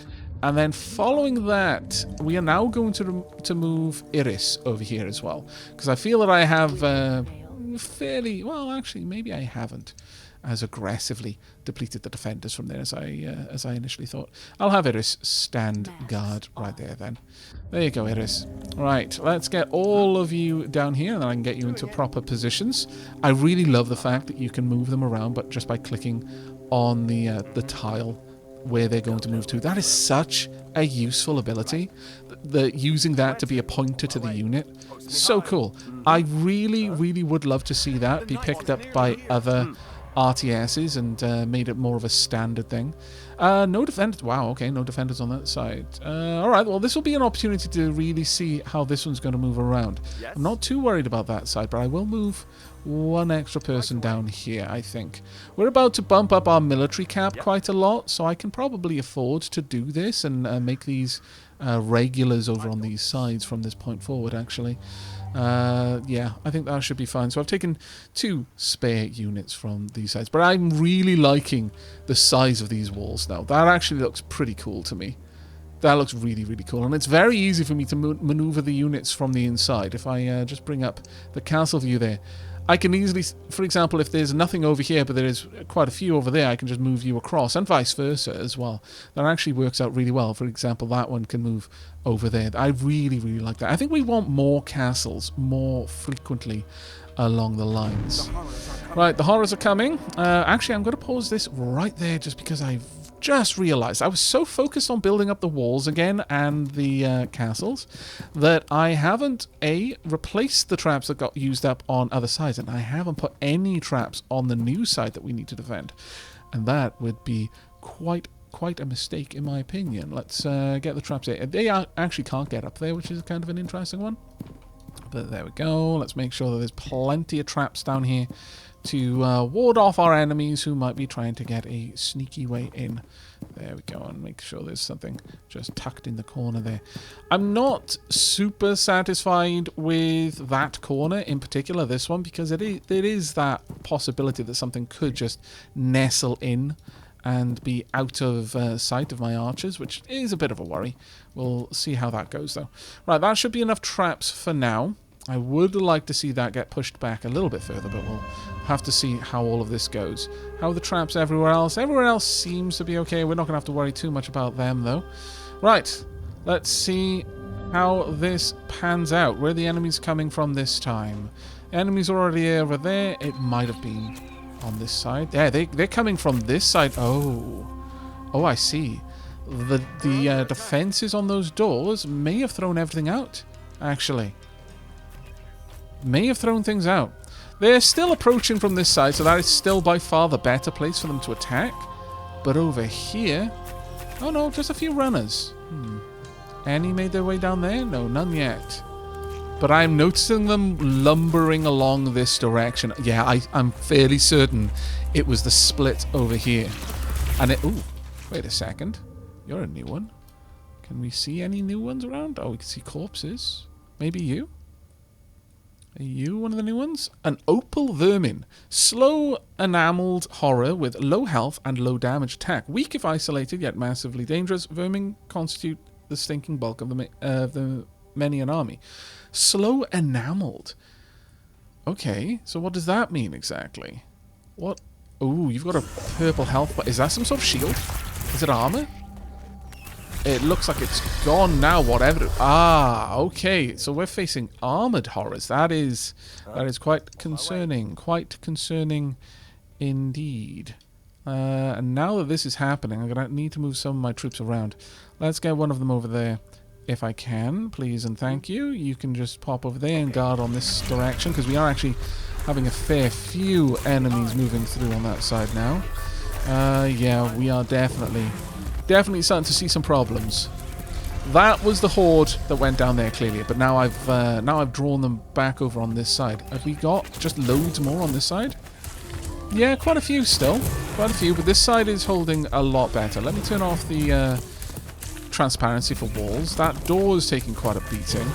And then following that, we are now going to move Iris over here as well, because I feel that I have fairly, well, actually, maybe I haven't as aggressively depleted the defenders from there as I initially thought. I'll have Iris stand guard right there then. There you go, Iris. Right, let's get all of you down here, and then I can get you into proper positions. I really love the fact that you can move them around, but just by clicking on the tile where they're going to move to. That is such a useful ability. Using that to be a pointer to the unit. So cool. I really, really would love to see that be picked up by other RTSs and made it more of a standard thing. No defenders. Wow, okay, no defenders on that side. Alright, well, this will be an opportunity to really see how this one's going to move around. I'm not too worried about that side, but I will move 1 extra person down here, I think. We're about to bump up our military cap quite a lot, so I can probably afford to do this and make these regulars over on these sides from this point forward, actually. Yeah, I think that should be fine. So I've taken 2 spare units from these sides, but I'm really liking the size of these walls now. That actually looks pretty cool to me. That looks really, really cool, and it's very easy for me to maneuver the units from the inside. If I just bring up the castle view there, I can easily, for example, if there's nothing over here, but there is quite a few over there, I can just move you across, and vice versa as well. That actually works out really well. For example, that one can move over there. I really, really like that. I think we want more castles more frequently along the lines. Right, the horrors are coming. Actually, I'm going to pause this right there just because I've just realized I was so focused on building up the walls again and the castles that I haven't replaced the traps that got used up on other sides, and I haven't put any traps on the new side that we need to defend, and that would be quite a mistake in my opinion. Let's get the traps here. They actually can't get up there, which is kind of an interesting one, but there we go. Let's make sure that there's plenty of traps down here to ward off our enemies who might be trying to get a sneaky way in. There we go, and make sure there's something just tucked in the corner there. I'm not super satisfied with that corner, in particular this one, because there is that possibility that something could just nestle in and be out of sight of my archers, which is a bit of a worry. We'll see how that goes, though. Right, that should be enough traps for now. I would like to see that get pushed back a little bit further, but we'll have to see how all of this goes. How are the traps everywhere else? Everywhere else seems to be okay. We're not going to have to worry too much about them, though. Right, let's see how this pans out. Where are the enemies coming from this time? Enemies already over there. It might have been on this side. Yeah, they're coming from this side. Oh, I see. The defenses on those doors may have thrown everything out, actually. May have thrown things out. They're still approaching from this side, so that is still by far the better place for them to attack. But over here... Oh no, just a few runners. Any made their way down there? No, none yet. But I'm noticing them lumbering along this direction. Yeah, I'm fairly certain it was the split over here. And it... Ooh, wait a second. You're a new one. Can we see any new ones around? Oh, we can see corpses. Maybe you? Are you one of the new ones? An opal vermin. Slow enameled horror with low health and low damage attack. Weak if isolated, yet massively dangerous. Vermin constitute the stinking bulk of the many an army. Slow enameled. Okay, so what does that mean exactly? What? Ooh, you've got a purple health, but is that some sort of shield? Is it armor? It looks like it's gone now, whatever. Ah, okay. So we're facing armored horrors. That is quite concerning. Quite concerning indeed. And now that this is happening, I'm going to need to move some of my troops around. Let's get one of them over there. If I can, please and thank you. You can just pop over there and guard on this direction, because we are actually having a fair few enemies moving through on that side now. Yeah, we are definitely starting to see some problems. That was the horde that went down there clearly, but now I've drawn them back over on this side. Have we got just loads more on this side? Yeah, quite a few still. Quite a few, but this side is holding a lot better. Let me turn off the transparency for walls. That door is taking quite a beating,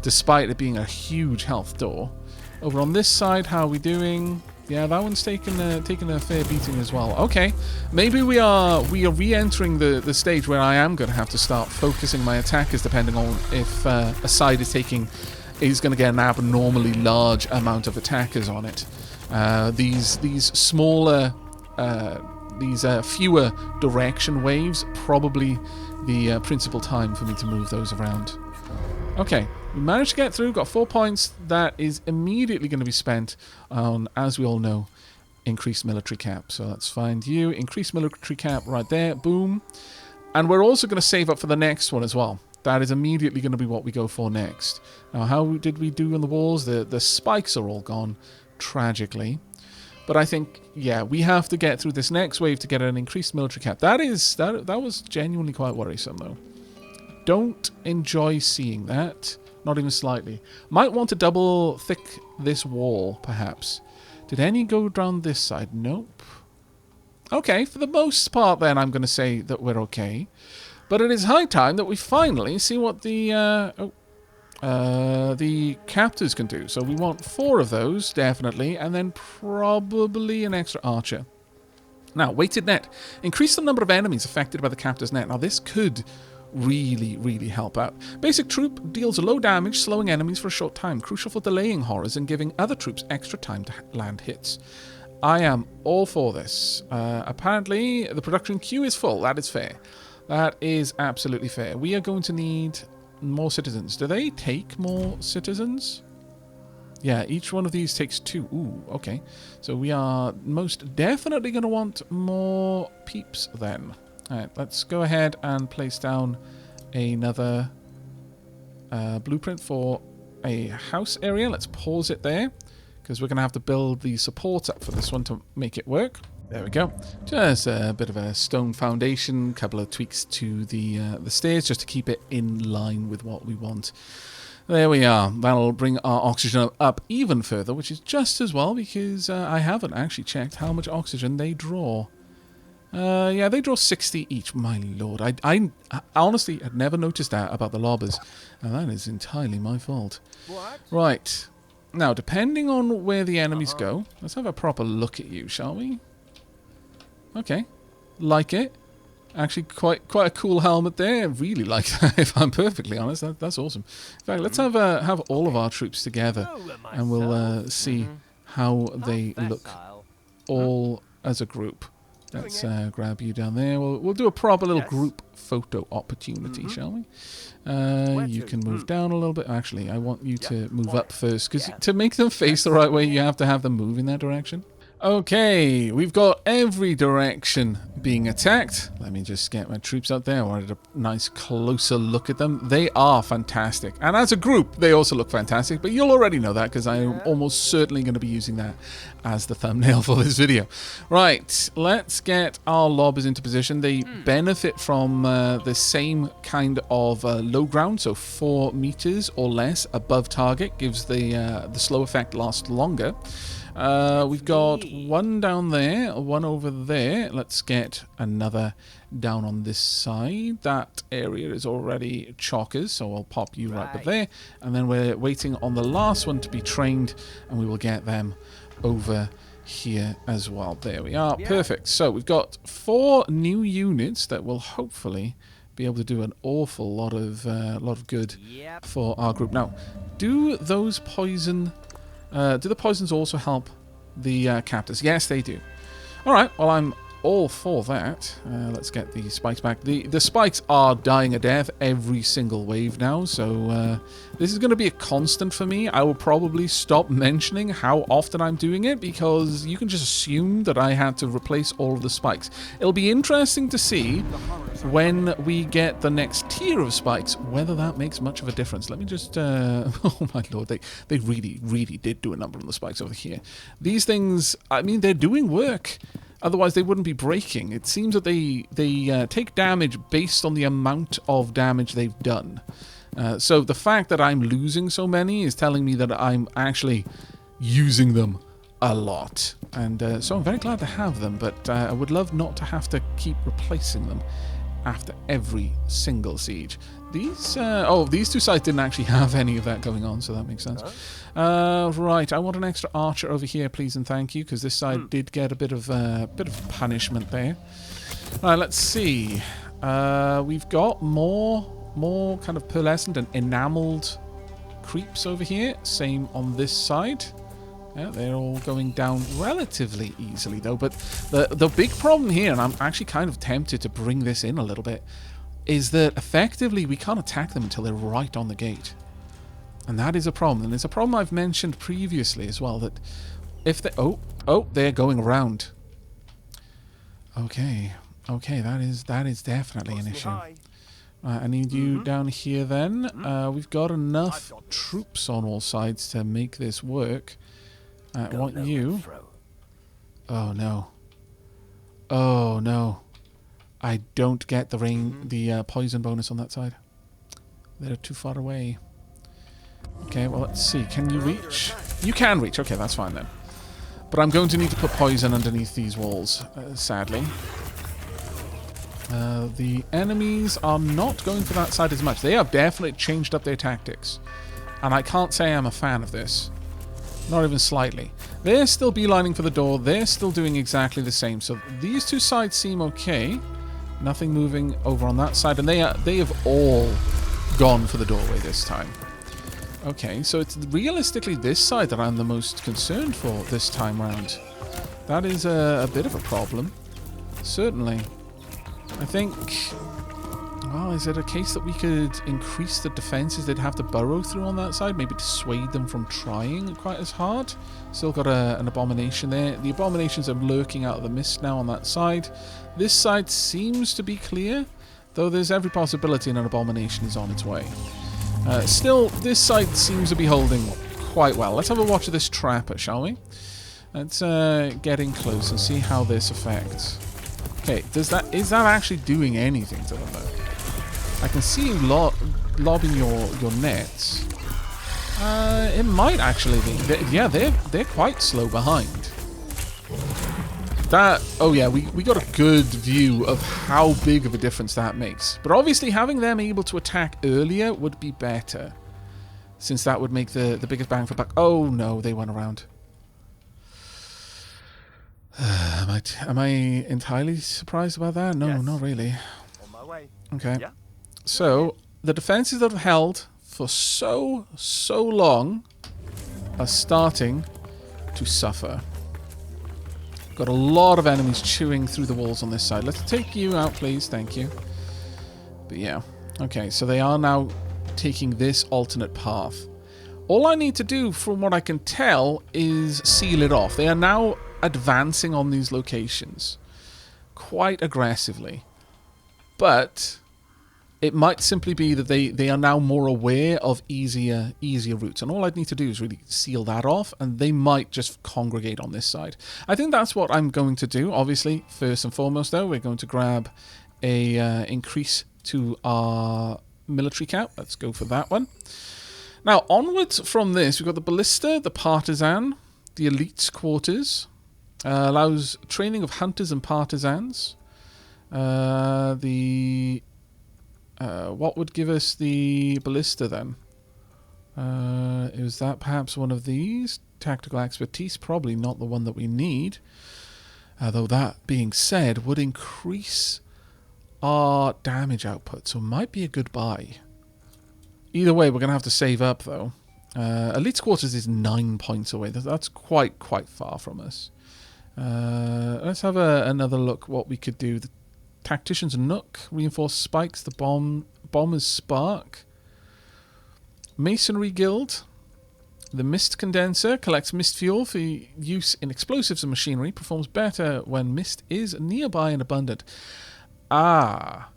despite it being a huge health door. Over on this side, how are we doing? Yeah, that one's taking a fair beating as well. Okay, maybe we are re-entering the stage where I am going to have to start focusing my attackers, depending on if a side is going to get an abnormally large amount of attackers on it. These smaller, fewer direction waves, probably the principal time for me to move those around. Okay, we managed to get through, got 4 points. That is immediately going to be spent on, as we all know, increased military cap. So let's find you. Increased military cap right there. Boom. And we're also going to save up for the next one as well. That is immediately going to be what we go for next. Now, how did we do on the walls? The spikes are all gone, tragically. But I think, yeah, we have to get through this next wave to get an increased military cap. That was genuinely quite worrisome, though. Don't enjoy seeing that. Not even slightly. Might want to double thick this wall, perhaps. Did any go down this side? Nope. Okay, for the most part then I'm going to say that we're okay. But it is high time that we finally see what the captors can do. So we want 4 of those, definitely, and then probably an extra archer. Now, weighted net. Increase the number of enemies affected by the captor's net. Now, this could really, really help out. Basic troop deals low damage, slowing enemies for a short time, crucial for delaying horrors and giving other troops extra time to land hits. I am all for this. Apparently, the production queue is full. That is fair. That is absolutely fair. We are going to need more citizens. Do they take more citizens? Yeah, each one of these takes 2. Ooh, okay. So we are most definitely going to want more peeps then. Alright, let's go ahead and place down another blueprint for a house area. Let's pause it there, because we're going to have to build the supports up for this one to make it work. There we go. Just a bit of a stone foundation, couple of tweaks to the stairs just to keep it in line with what we want. There we are. That'll bring our oxygen up even further, which is just as well, because I haven't actually checked how much oxygen they draw. Yeah, they draw 60 each. My lord. I honestly had never noticed that about the lobbers, and that is entirely my fault. What? Right. Now, depending on where the enemies go, let's have a proper look at you, shall we? Okay. Like it. Actually, quite a cool helmet there. Really like that, if I'm perfectly honest. That's awesome. In fact, let's have all of our troops together, and we'll see how they look all as a group. Let's grab you down there. We'll do a proper little group photo opportunity, shall we? You can move down a little bit. Actually, I want you to move up first, because to make them face the right way, you have to have them move in that direction. Okay, we've got every direction being attacked. Let me just get my troops out there. I wanted a nice closer look at them. They are fantastic. And as a group, they also look fantastic. But you'll already know that, because I'm almost certainly going to be using that as the thumbnail for this video. Right, let's get our lobbers into position. They benefit from the same kind of low ground. So 4 meters or less above target gives the slow effect last longer. We've got one down there, one over there. Let's get another down on this side. That area is already chockers, so I'll pop you right there. And then we're waiting on the last one to be trained, and we will get them over here as well. There we are. Perfect. So we've got 4 new units that will hopefully be able to do an awful lot of good for our group. Now, do those poison... do the poisons also help the captors? Yes, they do. Alright, well, I'm all for that. Let's get the spikes back. The spikes are dying a death every single wave now, so this is going to be a constant for me. I will probably stop mentioning how often I'm doing it, because you can just assume that I had to replace all of the spikes. It'll be interesting to see when we get the next tier of spikes, whether that makes much of a difference. Let me just... oh my lord, they really, really did do a number on the spikes over here. These things, I mean, they're doing work. Otherwise, they wouldn't be breaking. It seems that they take damage based on the amount of damage they've done. So the fact that I'm losing so many is telling me that I'm actually using them a lot. And so I'm very glad to have them, but I would love not to have to keep replacing them after every single siege. These these 2 sides didn't actually have any of that going on, so that makes sense. Right, I want an extra archer over here, please and thank you, because this side did get a bit of punishment there. All right, let's see. We've got more kind of pearlescent and enameled creeps over here. Same on this side. Yeah, they're all going down relatively easily, though. But the big problem here, and I'm actually kind of tempted to bring this in a little bit, is that effectively we can't attack them until they're right on the gate. And that is a problem. And it's a problem I've mentioned previously as well, that if they... Oh, they're going around. Okay, that is definitely an issue. I need you down here then. We've got enough troops on all sides to make this work. I want you... Oh no. Oh no. I don't get the poison bonus on that side. They're too far away. Okay, well, let's see. Can you reach? You can reach. Okay, that's fine then. But I'm going to need to put poison underneath these walls, sadly. The enemies are not going for that side as much. They have definitely changed up their tactics. And I can't say I'm a fan of this. Not even slightly. They're still beelining for the door. They're still doing exactly the same. So these 2 sides seem okay. Nothing moving over on that side, and they have all gone for the doorway this time. Okay, so it's realistically this side that I'm the most concerned for this time round. That is a bit of a problem. Certainly. I think... Well, is it a case that we could increase the defenses they'd have to burrow through on that side? Maybe dissuade them from trying quite as hard? Still got an abomination there. The abominations are lurking out of the mist now on that side. This side seems to be clear, though there's every possibility an abomination is on its way. Still, this side seems to be holding quite well. Let's have a watch of this trapper, shall we? Let's get in close and see how this affects. Okay, is that actually doing anything to them though? I can see you lobbing your nets. It might actually be. They're quite slow behind. Oh yeah, we got a good view of how big of a difference that makes. But obviously having them able to attack earlier would be better, since that would make the biggest bang for buck. Oh no, they went around. Am I entirely surprised about that? No, yes. Not really. On my way. Okay. Yeah. So the defenses that have held for so long are starting to suffer. Got a lot of enemies chewing through the walls on this side. Let's take you out, please. Thank you. But yeah. Okay, so they are now taking this alternate path. All I need to do, from what I can tell, is seal it off. They are now advancing on these locations quite aggressively. But it might simply be that they are now more aware of easier routes. And all I'd need to do is really seal that off, and they might just congregate on this side. I think that's what I'm going to do. Obviously, first and foremost, though, we're going to grab a increase to our military count. Let's go for that one. Now, onwards from this, we've got the ballista, the partisan, the elite's quarters. Allows training of hunters and partisans. What would give us the ballista then? Is that perhaps one of these? Tactical expertise, probably not the one that we need. Though that being said, would increase our damage output, so it might be a good buy. Either way, we're going to have to save up though. Elite's quarters is 9 points away. That's quite far from us. Let's have another look what we could do. The Tactician's Nook, reinforced spikes, the Bomber's Spark, Masonry Guild, the Mist Condenser, collects mist fuel for use in explosives and machinery, performs better when mist is nearby and abundant. Ah,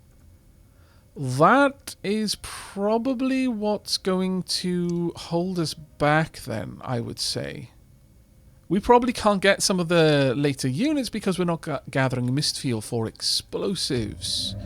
that is probably what's going to hold us back then, I would say. We probably can't get some of the later units because we're not gathering mist fuel for explosives.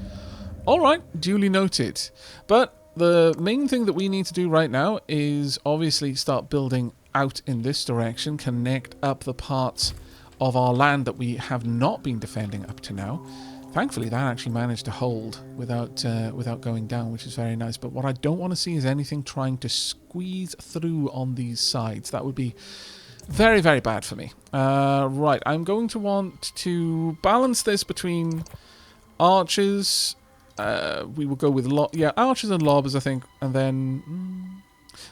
Alright, duly noted. But the main thing that we need to do right now is obviously start building out in this direction, connect up the parts of our land that we have not been defending up to now. Thankfully, that actually managed to hold without going down, which is very nice. But what I don't want to see is anything trying to squeeze through on these sides. That would be very, very bad for me. Right, I'm going to want to balance this between archers. We will go with archers and lobbers, I think, and then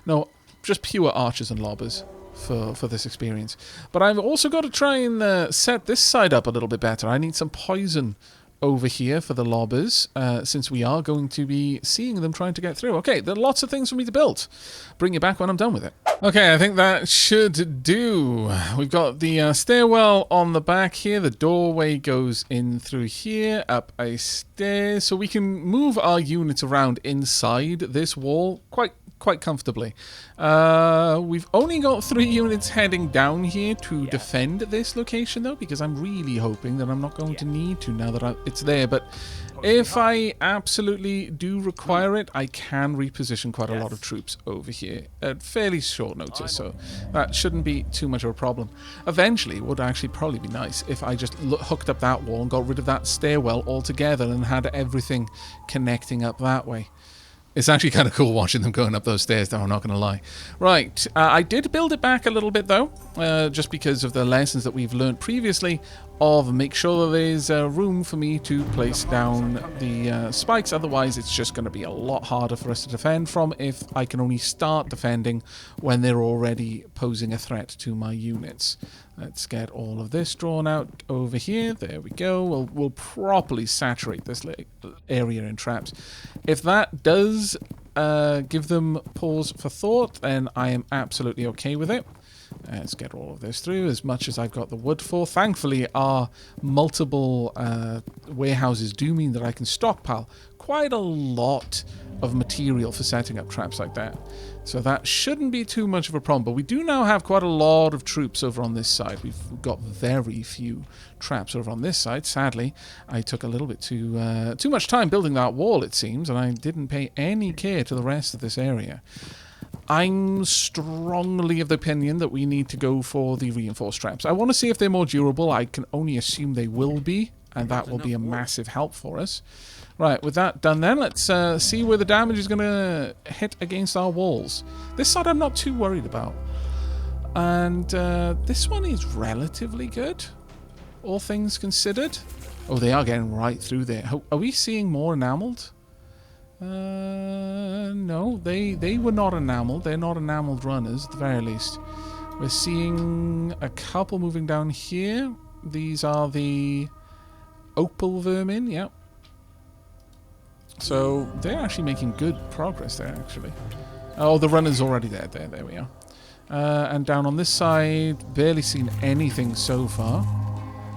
no, just pure archers and lobbers for this experience. But I've also got to try and set this side up a little bit better. I need some poison over here for the lobbers, since we are going to be seeing them trying to get through. Okay, there are lots of things for me to build. Bring it back when I'm done with it. Okay, I think that should do. We've got the stairwell on the back here. The doorway goes in through here, up a stairs, so we can move our units around inside this wall quite comfortably. We've only got 3 units heading down here to defend this location, though, because I'm really hoping that I'm not going to need to now that it's there. But if I absolutely do require it, I can reposition quite a lot of troops over here at fairly short notice, so that shouldn't be too much of a problem. Eventually, it would actually probably be nice if I just hooked up that wall and got rid of that stairwell altogether and had everything connecting up that way. It's actually kind of cool watching them going up those stairs, though, I'm not going to lie. Right, I did build it back a little bit, though, just because of the lessons that we've learned previously of make sure that there's room for me to place down the spikes. Otherwise, it's just going to be a lot harder for us to defend from if I can only start defending when they're already posing a threat to my units. Let's get all of this drawn out over here. There we go. We'll properly saturate this area in traps. If that does give them pause for thought, then I am absolutely okay with it. Let's get all of this through as much as I've got the wood for. Thankfully, our multiple warehouses do mean that I can stockpile quite a lot of material for setting up traps like that. So that shouldn't be too much of a problem. But we do now have quite a lot of troops over on this side. We've got very few traps over on this side. Sadly, I took a little bit too much time building that wall, it seems, and I didn't pay any care to the rest of this area. I'm strongly of the opinion that we need to go for the reinforced traps. I want to see if they're more durable. I can only assume they will be, and that will be a massive help for us. Right, with that done then, let's see where the damage is going to hit against our walls. This side I'm not too worried about. And this one is relatively good, all things considered. Oh, they are getting right through there. Are we seeing more enameled? No, they were not enameled. They're not enameled runners, at the very least. We're seeing a couple moving down here. These are the opal vermin, yep. So they're actually making good progress there, actually. Oh, the runner's already there. There we are. And down on this side, barely seen anything so far.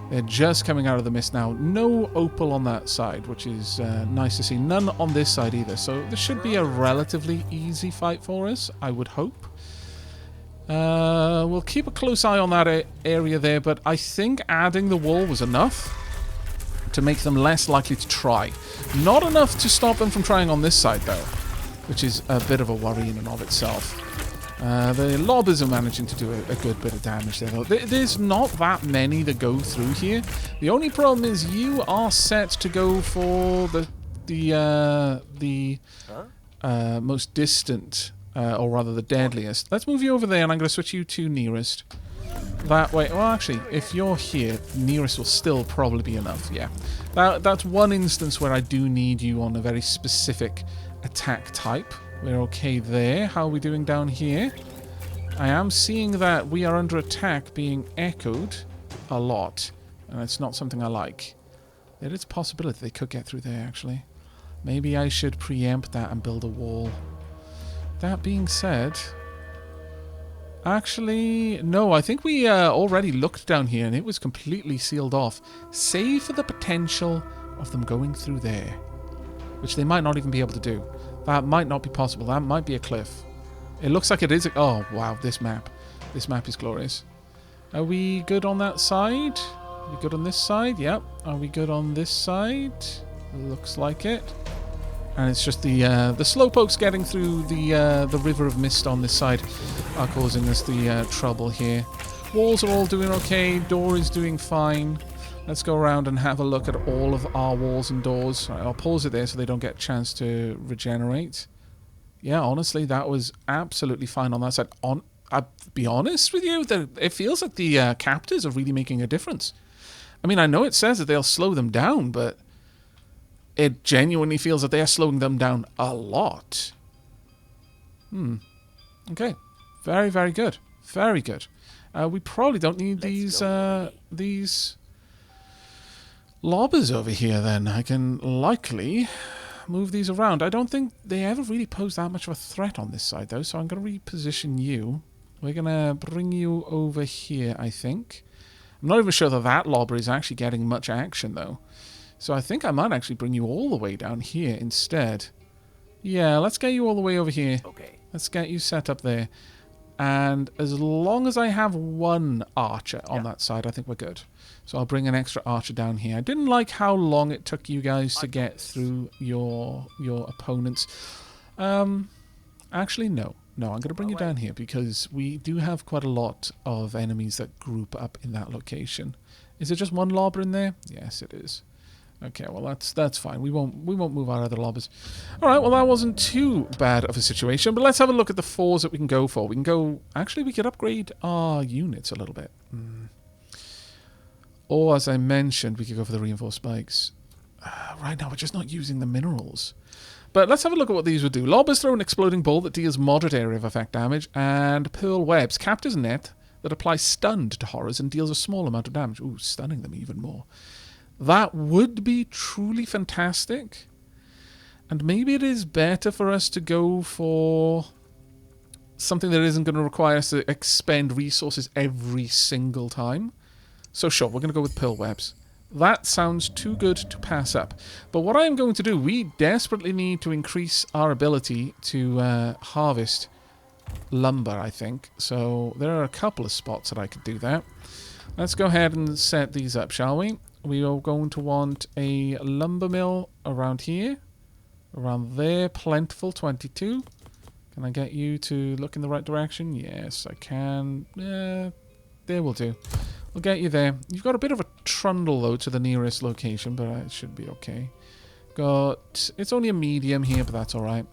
They're just coming out of the mist now. No opal on that side, which is nice to see. None on this side either. So this should be a relatively easy fight for us, I would hope. We'll keep a close eye on that area there, but I think adding the wall was enough to make them less likely to try. Not enough to stop them from trying on this side, though, which is a bit of a worry in and of itself. The lobbers are managing to do a good bit of damage there, though. There's not that many that go through here. The only problem is you are set to go for the most distant, or rather the deadliest. Let's move you over there, and I'm going to switch you to nearest. That way. Well, actually, if you're here, nearest will still probably be enough. Yeah, that's one instance where I do need you on a very specific attack type. We're okay there. How are we doing down here? I am seeing that we are under attack being echoed a lot, and it's not something I like. There is a possibility they could get through there, actually. Maybe I should preempt that and build a wall. That being said, actually, no, I think we already looked down here and it was completely sealed off, save for the potential of them going through there, which they might not even be able to do. That might not be possible. That might be a cliff. It looks like it is. Oh, wow, this map. This map is glorious. Are we good on that side? Are we good on this side? Yep. Are we good on this side? Looks like it. And it's just the slowpokes getting through the river of mist on this side are causing us the trouble here. Walls are all doing okay. Door is doing fine. Let's go around and have a look at all of our walls and doors. Right, I'll pause it there so they don't get a chance to regenerate. Yeah, honestly, that was absolutely fine on that side. I'll be honest with you, it feels like the captors are really making a difference. I mean, I know it says that they'll slow them down, but it genuinely feels that they are slowing them down a lot. Okay. Very, very good. Very good. We probably don't need these lobbers over here, then. I can likely move these around. I don't think they ever really pose that much of a threat on this side, though, so I'm going to reposition you. We're going to bring you over here, I think. I'm not even sure that that lobber is actually getting much action, though. So I think I might actually bring you all the way down here instead. Yeah, let's get you all the way over here. Okay. Let's get you set up there. And as long as I have one archer on that side, I think we're good. So I'll bring an extra archer down here. I didn't like how long it took you guys to get through your opponents. Actually, no. No, I'm going to bring you down here because we do have quite a lot of enemies that group up in that location. Is it just one lobber in there? Yes, it is. Okay, well that's fine. We won't move our other lobbers. All right, well that wasn't too bad of a situation, but let's have a look at the fours that we can go for. We can go. Actually, we could upgrade our units a little bit. Or, as I mentioned, we could go for the reinforced spikes. Right now, we're just not using the minerals. But let's have a look at what these would do. Lobbers throw an exploding ball that deals moderate area of effect damage, and pearl webs captures net that applies stunned to horrors and deals a small amount of damage. Ooh, stunning them even more. That would be truly fantastic. And maybe it is better for us to go for something that isn't going to require us to expend resources every single time. So sure, we're going to go with pearl webs. That sounds too good to pass up. But what I am going to do, we desperately need to increase our ability to harvest lumber, I think. So there are a couple of spots that I could do that. Let's go ahead and set these up, shall we? We are going to want a lumber mill around here. Around there, plentiful, 22. Can I get you to look in the right direction? Yes, I can. There will do. We'll get you there. You've got a bit of a trundle, though, to the nearest location, but it should be okay. It's only a medium here, but that's alright.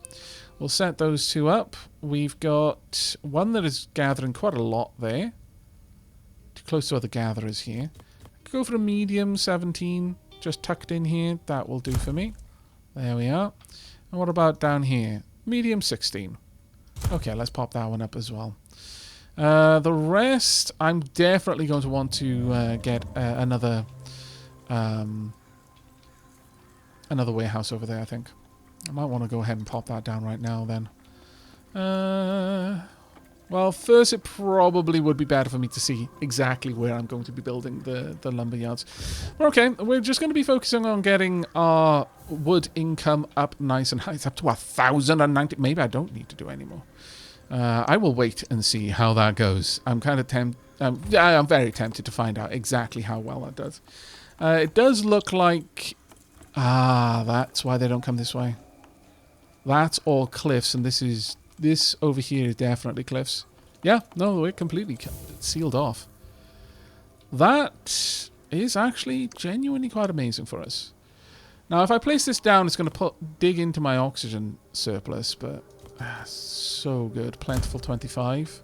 We'll set those two up. We've got one that is gathering quite a lot there. Too close to other gatherers here. Go for a medium, 17, just tucked in here. That will do for me. There we are. And what about down here? Medium, 16. Okay, let's pop that one up as well. The rest, I'm definitely going to want to get another warehouse over there, I think. I might want to go ahead and pop that down right now, then. Well, first it probably would be better for me to see exactly where I'm going to be building the lumber yards. Okay, we're just going to be focusing on getting our wood income up nice and high. It's up to 1,090. Maybe I don't need to do any more. I will wait and see how that goes. I'm kind of I'm very tempted to find out exactly how well that does. It does look like... that's why they don't come this way. That's all cliffs, and this over here is definitely cliffs. Yeah, no, we're completely sealed off. That is actually genuinely quite amazing for us. Now, if I place this down, it's going to dig into my oxygen surplus, but... so good. Plentiful 25.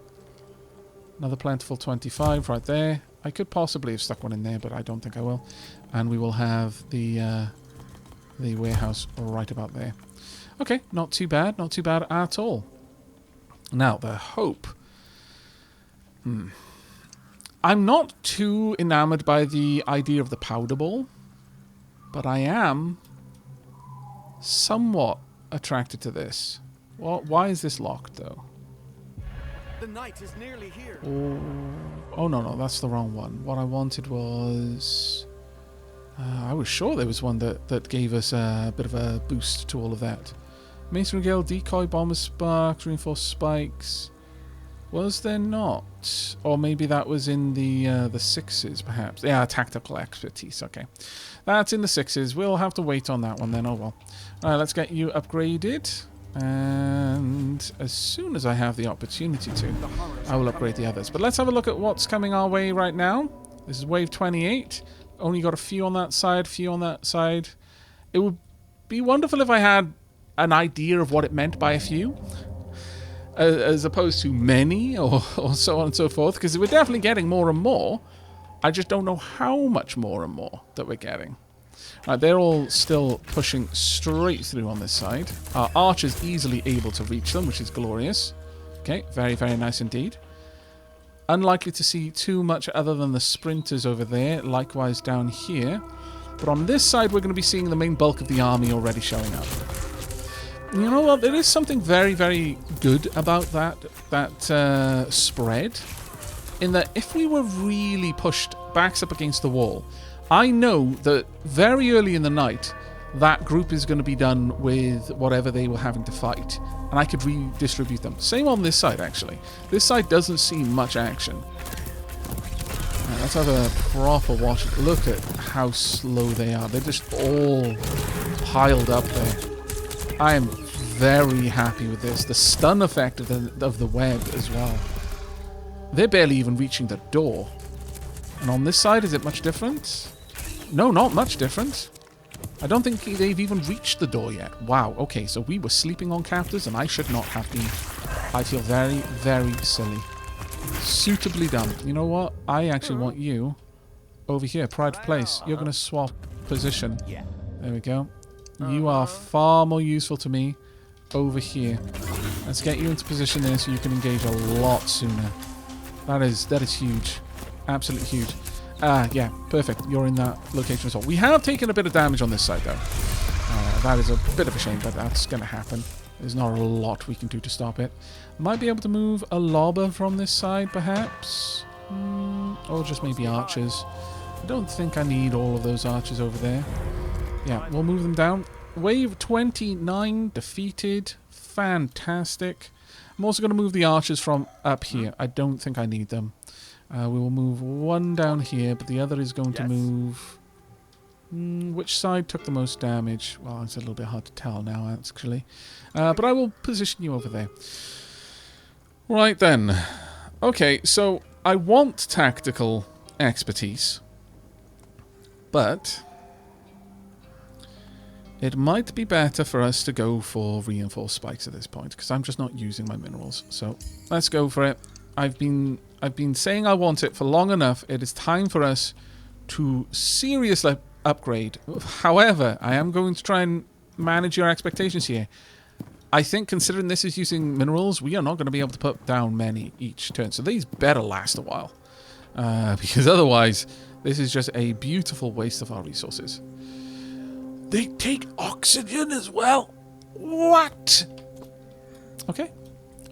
Another plentiful 25 right there. I could possibly have stuck one in there, but I don't think I will. And we will have the warehouse right about there. Okay, not too bad. Not too bad at all. Now, the hope. I'm not too enamored by the idea of the powder ball, but I am somewhat attracted to this. Well, why is this locked, though? The night is nearly here. Oh, no, that's the wrong one. What I wanted was... I was sure there was one that gave us a bit of a boost to all of that. Masonry Gale, Decoy, Bomber Sparks, Reinforced Spikes. Was there not? Or maybe that was in the 6s, perhaps. Yeah, Tactical Expertise, okay. That's in the 6s. We'll have to wait on that one then, oh well. Alright, let's get you upgraded. And as soon as I have the opportunity to, I will upgrade the others. But let's have a look at what's coming our way right now. This is wave 28. Only got a few on that side, few on that side. It would be wonderful if I had an idea of what it meant by a few, as opposed to many, or so on and so forth, because we're definitely getting more and more. I just don't know how much more and more that we're getting. Right, they're all still pushing straight through on this side. Our archer's easily able to reach them, which is glorious. Okay, very, very nice indeed. Unlikely to see too much other than the sprinters over there, likewise down here. But on this side, we're going to be seeing the main bulk of the army already showing up. You know what? There is something very, very good about that spread. In that if we were really pushed backs up against the wall, I know that very early in the night, that group is going to be done with whatever they were having to fight. And I could redistribute them. Same on this side, actually. This side doesn't see much action. Right, let's have a proper watch. Look at how slow they are. They're just all piled up there. I am very happy with this. The stun effect of the web as well. They're barely even reaching the door. And on this side, is it much different? No, not much different. I don't think they've even reached the door yet. Wow, okay, so we were sleeping on captors and I should not have been. I feel very, very silly. Suitably done. You know what? I actually want you over here. Pride of place. You're going to swap position. Yeah. There we go. You are far more useful to me over here. Let's get you into position there so you can engage a lot sooner. That is huge. Absolutely huge. Yeah, perfect. You're in that location as well. We have taken a bit of damage on this side, though. That is a bit of a shame, but that's going to happen. There's not a lot we can do to stop it. Might be able to move a lobber from this side, perhaps. Or just maybe archers. I don't think I need all of those archers over there. Yeah, we'll move them down. Wave 29 defeated. Fantastic. I'm also going to move the archers from up here. I don't think I need them. We will move one down here, but the other is going to move... which side took the most damage? Well, it's a little bit hard to tell now, actually. But I will position you over there. Right then. Okay, so I want tactical expertise. But it might be better for us to go for reinforced spikes at this point, because I'm just not using my minerals. So let's go for it. I've been saying I want it for long enough. It is time for us to seriously upgrade. However, I am going to try and manage your expectations here. I think considering this is using minerals, we are not going to be able to put down many each turn. So these better last a while. Because otherwise, this is just a beautiful waste of our resources. They take oxygen as well? What? Okay,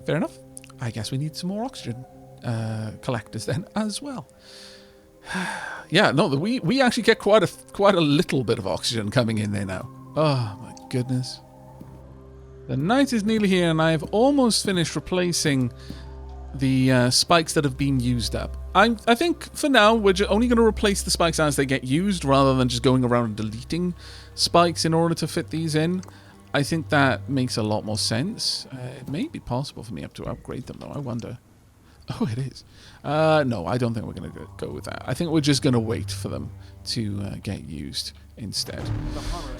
fair enough. I guess we need some more oxygen collectors then as well. Yeah, no, we actually get quite a little bit of oxygen coming in there now. Oh my goodness. The night is nearly here, and I've almost finished replacing the spikes that have been used up. I think for now we're only going to replace the spikes as they get used, rather than just going around and deleting spikes in order to fit these in. I think that makes a lot more sense. It may be possible for me to upgrade them, though. I wonder. Oh, it is. No, I don't think we're going to go with that. I think we're just going to wait for them to get used instead.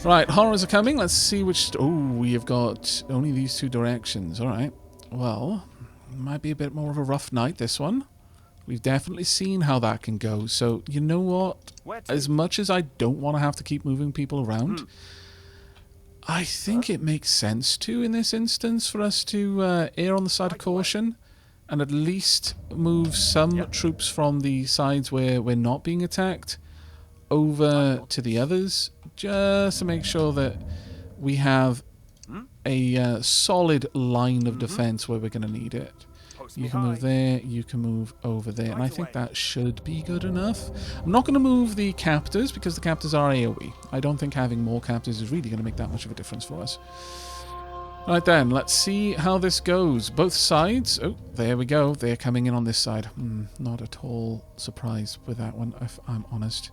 Right, horrors are coming. Let's see which... Oh, we have got only these two directions. All right. Well, might be a bit more of a rough night, this one. We've definitely seen how that can go. So, you know what? As much as I don't want to have to keep moving people around... I think it makes sense to, in this instance, for us to err on the side of caution and at least move some troops from the sides where we're not being attacked over to the others, just to make sure that we have a solid line of defense where we're going to need it. You can move there, you can move over there, and I think that should be good enough. I'm not going to move the captors, because the captors are AoE. I don't think having more captors is really going to make that much of a difference for us. Right then, let's see how this goes. Both sides, oh, there we go. They're coming in on this side. Not at all surprised with that one, if I'm honest.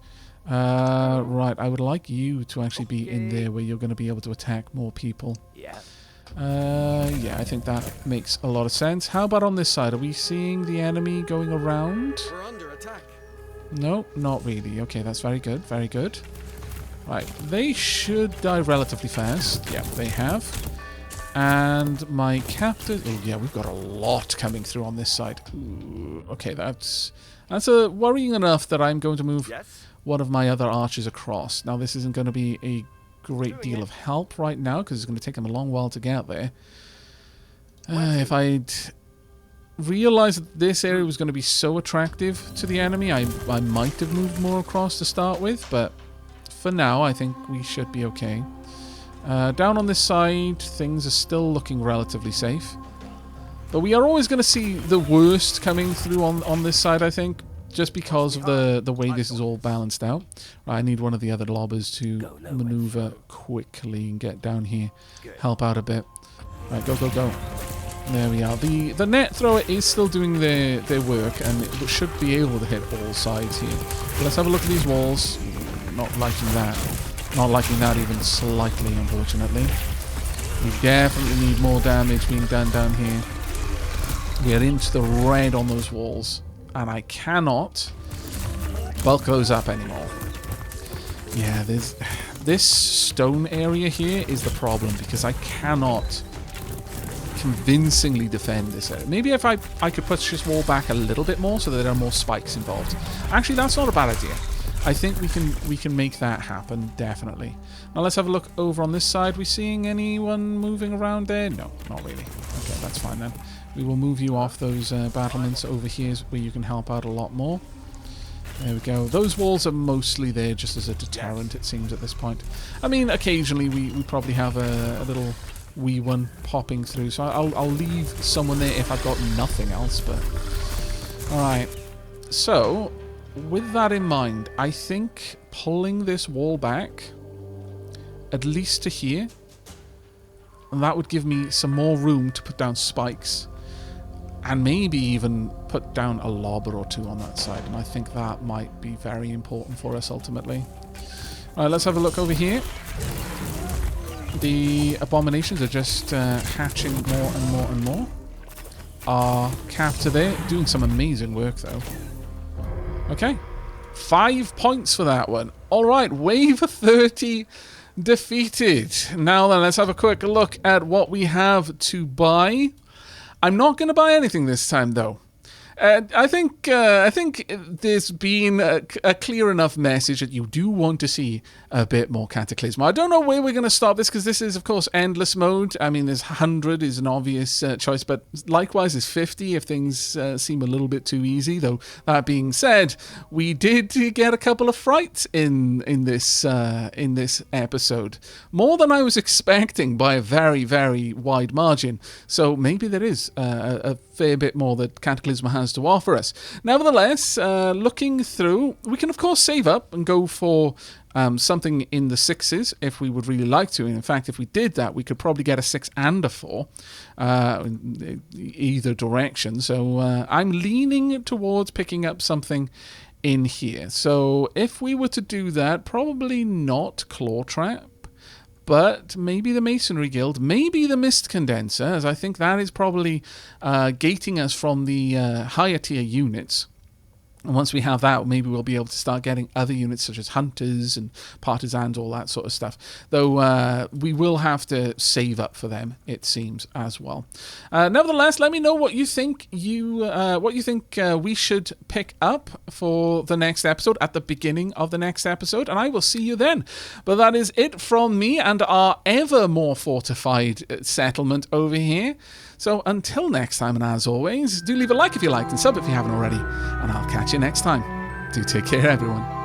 Right, I would like you to actually be in there where you're going to be able to attack more people. Yeah, I think that makes a lot of sense. How about on this side? Are we seeing the enemy going around? We're under attack. No, not really. Okay, that's very good. Very good. Right, they should die relatively fast. Yeah, they have. And my captain... Oh, yeah, we've got a lot coming through on this side. Ooh, okay, that's worrying enough that I'm going to move one of my other archers across. Now, this isn't going to be a great deal of help right now, because it's going to take them a long while to get there. If I'd realized that this area was going to be so attractive to the enemy, I might have moved more across to start with, but for now I think we should be okay. Down on this side, things are still looking relatively safe, but we are always going to see the worst coming through on this side, I think, just because of the way this is all balanced out. Right, I need one of the other lobbers to maneuver quickly and get down here, help out a bit. Right, go, go, go. There we are. The net thrower is still doing their work, and it should be able to hit all sides here. But let's have a look at these walls. Not liking that. Not liking that even slightly, unfortunately. We definitely need more damage being done down here. We are into the red on those walls, and I cannot bulk those up anymore. Yeah, this stone area here is the problem, because I cannot convincingly defend this area. Maybe if I could push this wall back a little bit more so that there are more spikes involved. Actually, that's not a bad idea. I think we can make that happen, definitely. Now let's have a look over on this side. We seeing anyone moving around there? No, not really. Okay, that's fine then. We will move you off those battlements over here where you can help out a lot more. There we go. Those walls are mostly there just as a deterrent, it seems, at this point. I mean, occasionally we probably have a little wee one popping through, so I'll leave someone there if I've got nothing else, but... Alright, so, with that in mind, I think pulling this wall back, at least to here, and that would give me some more room to put down spikes, and maybe even put down a lobber or two on that side, and I think that might be very important for us ultimately. Alright, let's have a look over here. The abominations are just hatching more and more and more. Our Captor there, doing some amazing work though. Okay, 5 points for that one. Alright, wave 30 defeated. Now then, let's have a quick look at what we have to buy. I'm not going to buy anything this time though. I think there's been a clear enough message that you do want to see a bit more Cataclismo. I don't know where we're going to stop this, because this is, of course, endless mode. I mean, there's 100 is an obvious choice, but likewise is 50 if things seem a little bit too easy. Though, that being said, we did get a couple of frights in this episode. More than I was expecting by a very, very wide margin. So maybe there is a fair bit more that Cataclismo has to offer us. Nevertheless, looking through, we can of course save up and go for something in the 6s if we would really like to. And in fact, if we did that, we could probably get a 6 and a 4 in either direction. So I'm leaning towards picking up something in here. So if we were to do that, probably not Claw Trap, but maybe the Masonry Guild, maybe the Mist Condenser, as I think that is probably gating us from the higher tier units. And once we have that, maybe we'll be able to start getting other units such as Hunters and Partisans, all that sort of stuff. Though we will have to save up for them, it seems, as well. Nevertheless, let me know what you think we should pick up for the next episode at the beginning of the next episode, and I will see you then. But that is it from me and our ever more fortified settlement over here. So until next time, and as always, do leave a like if you liked and sub if you haven't already, and I'll catch you next time. Do take care, everyone.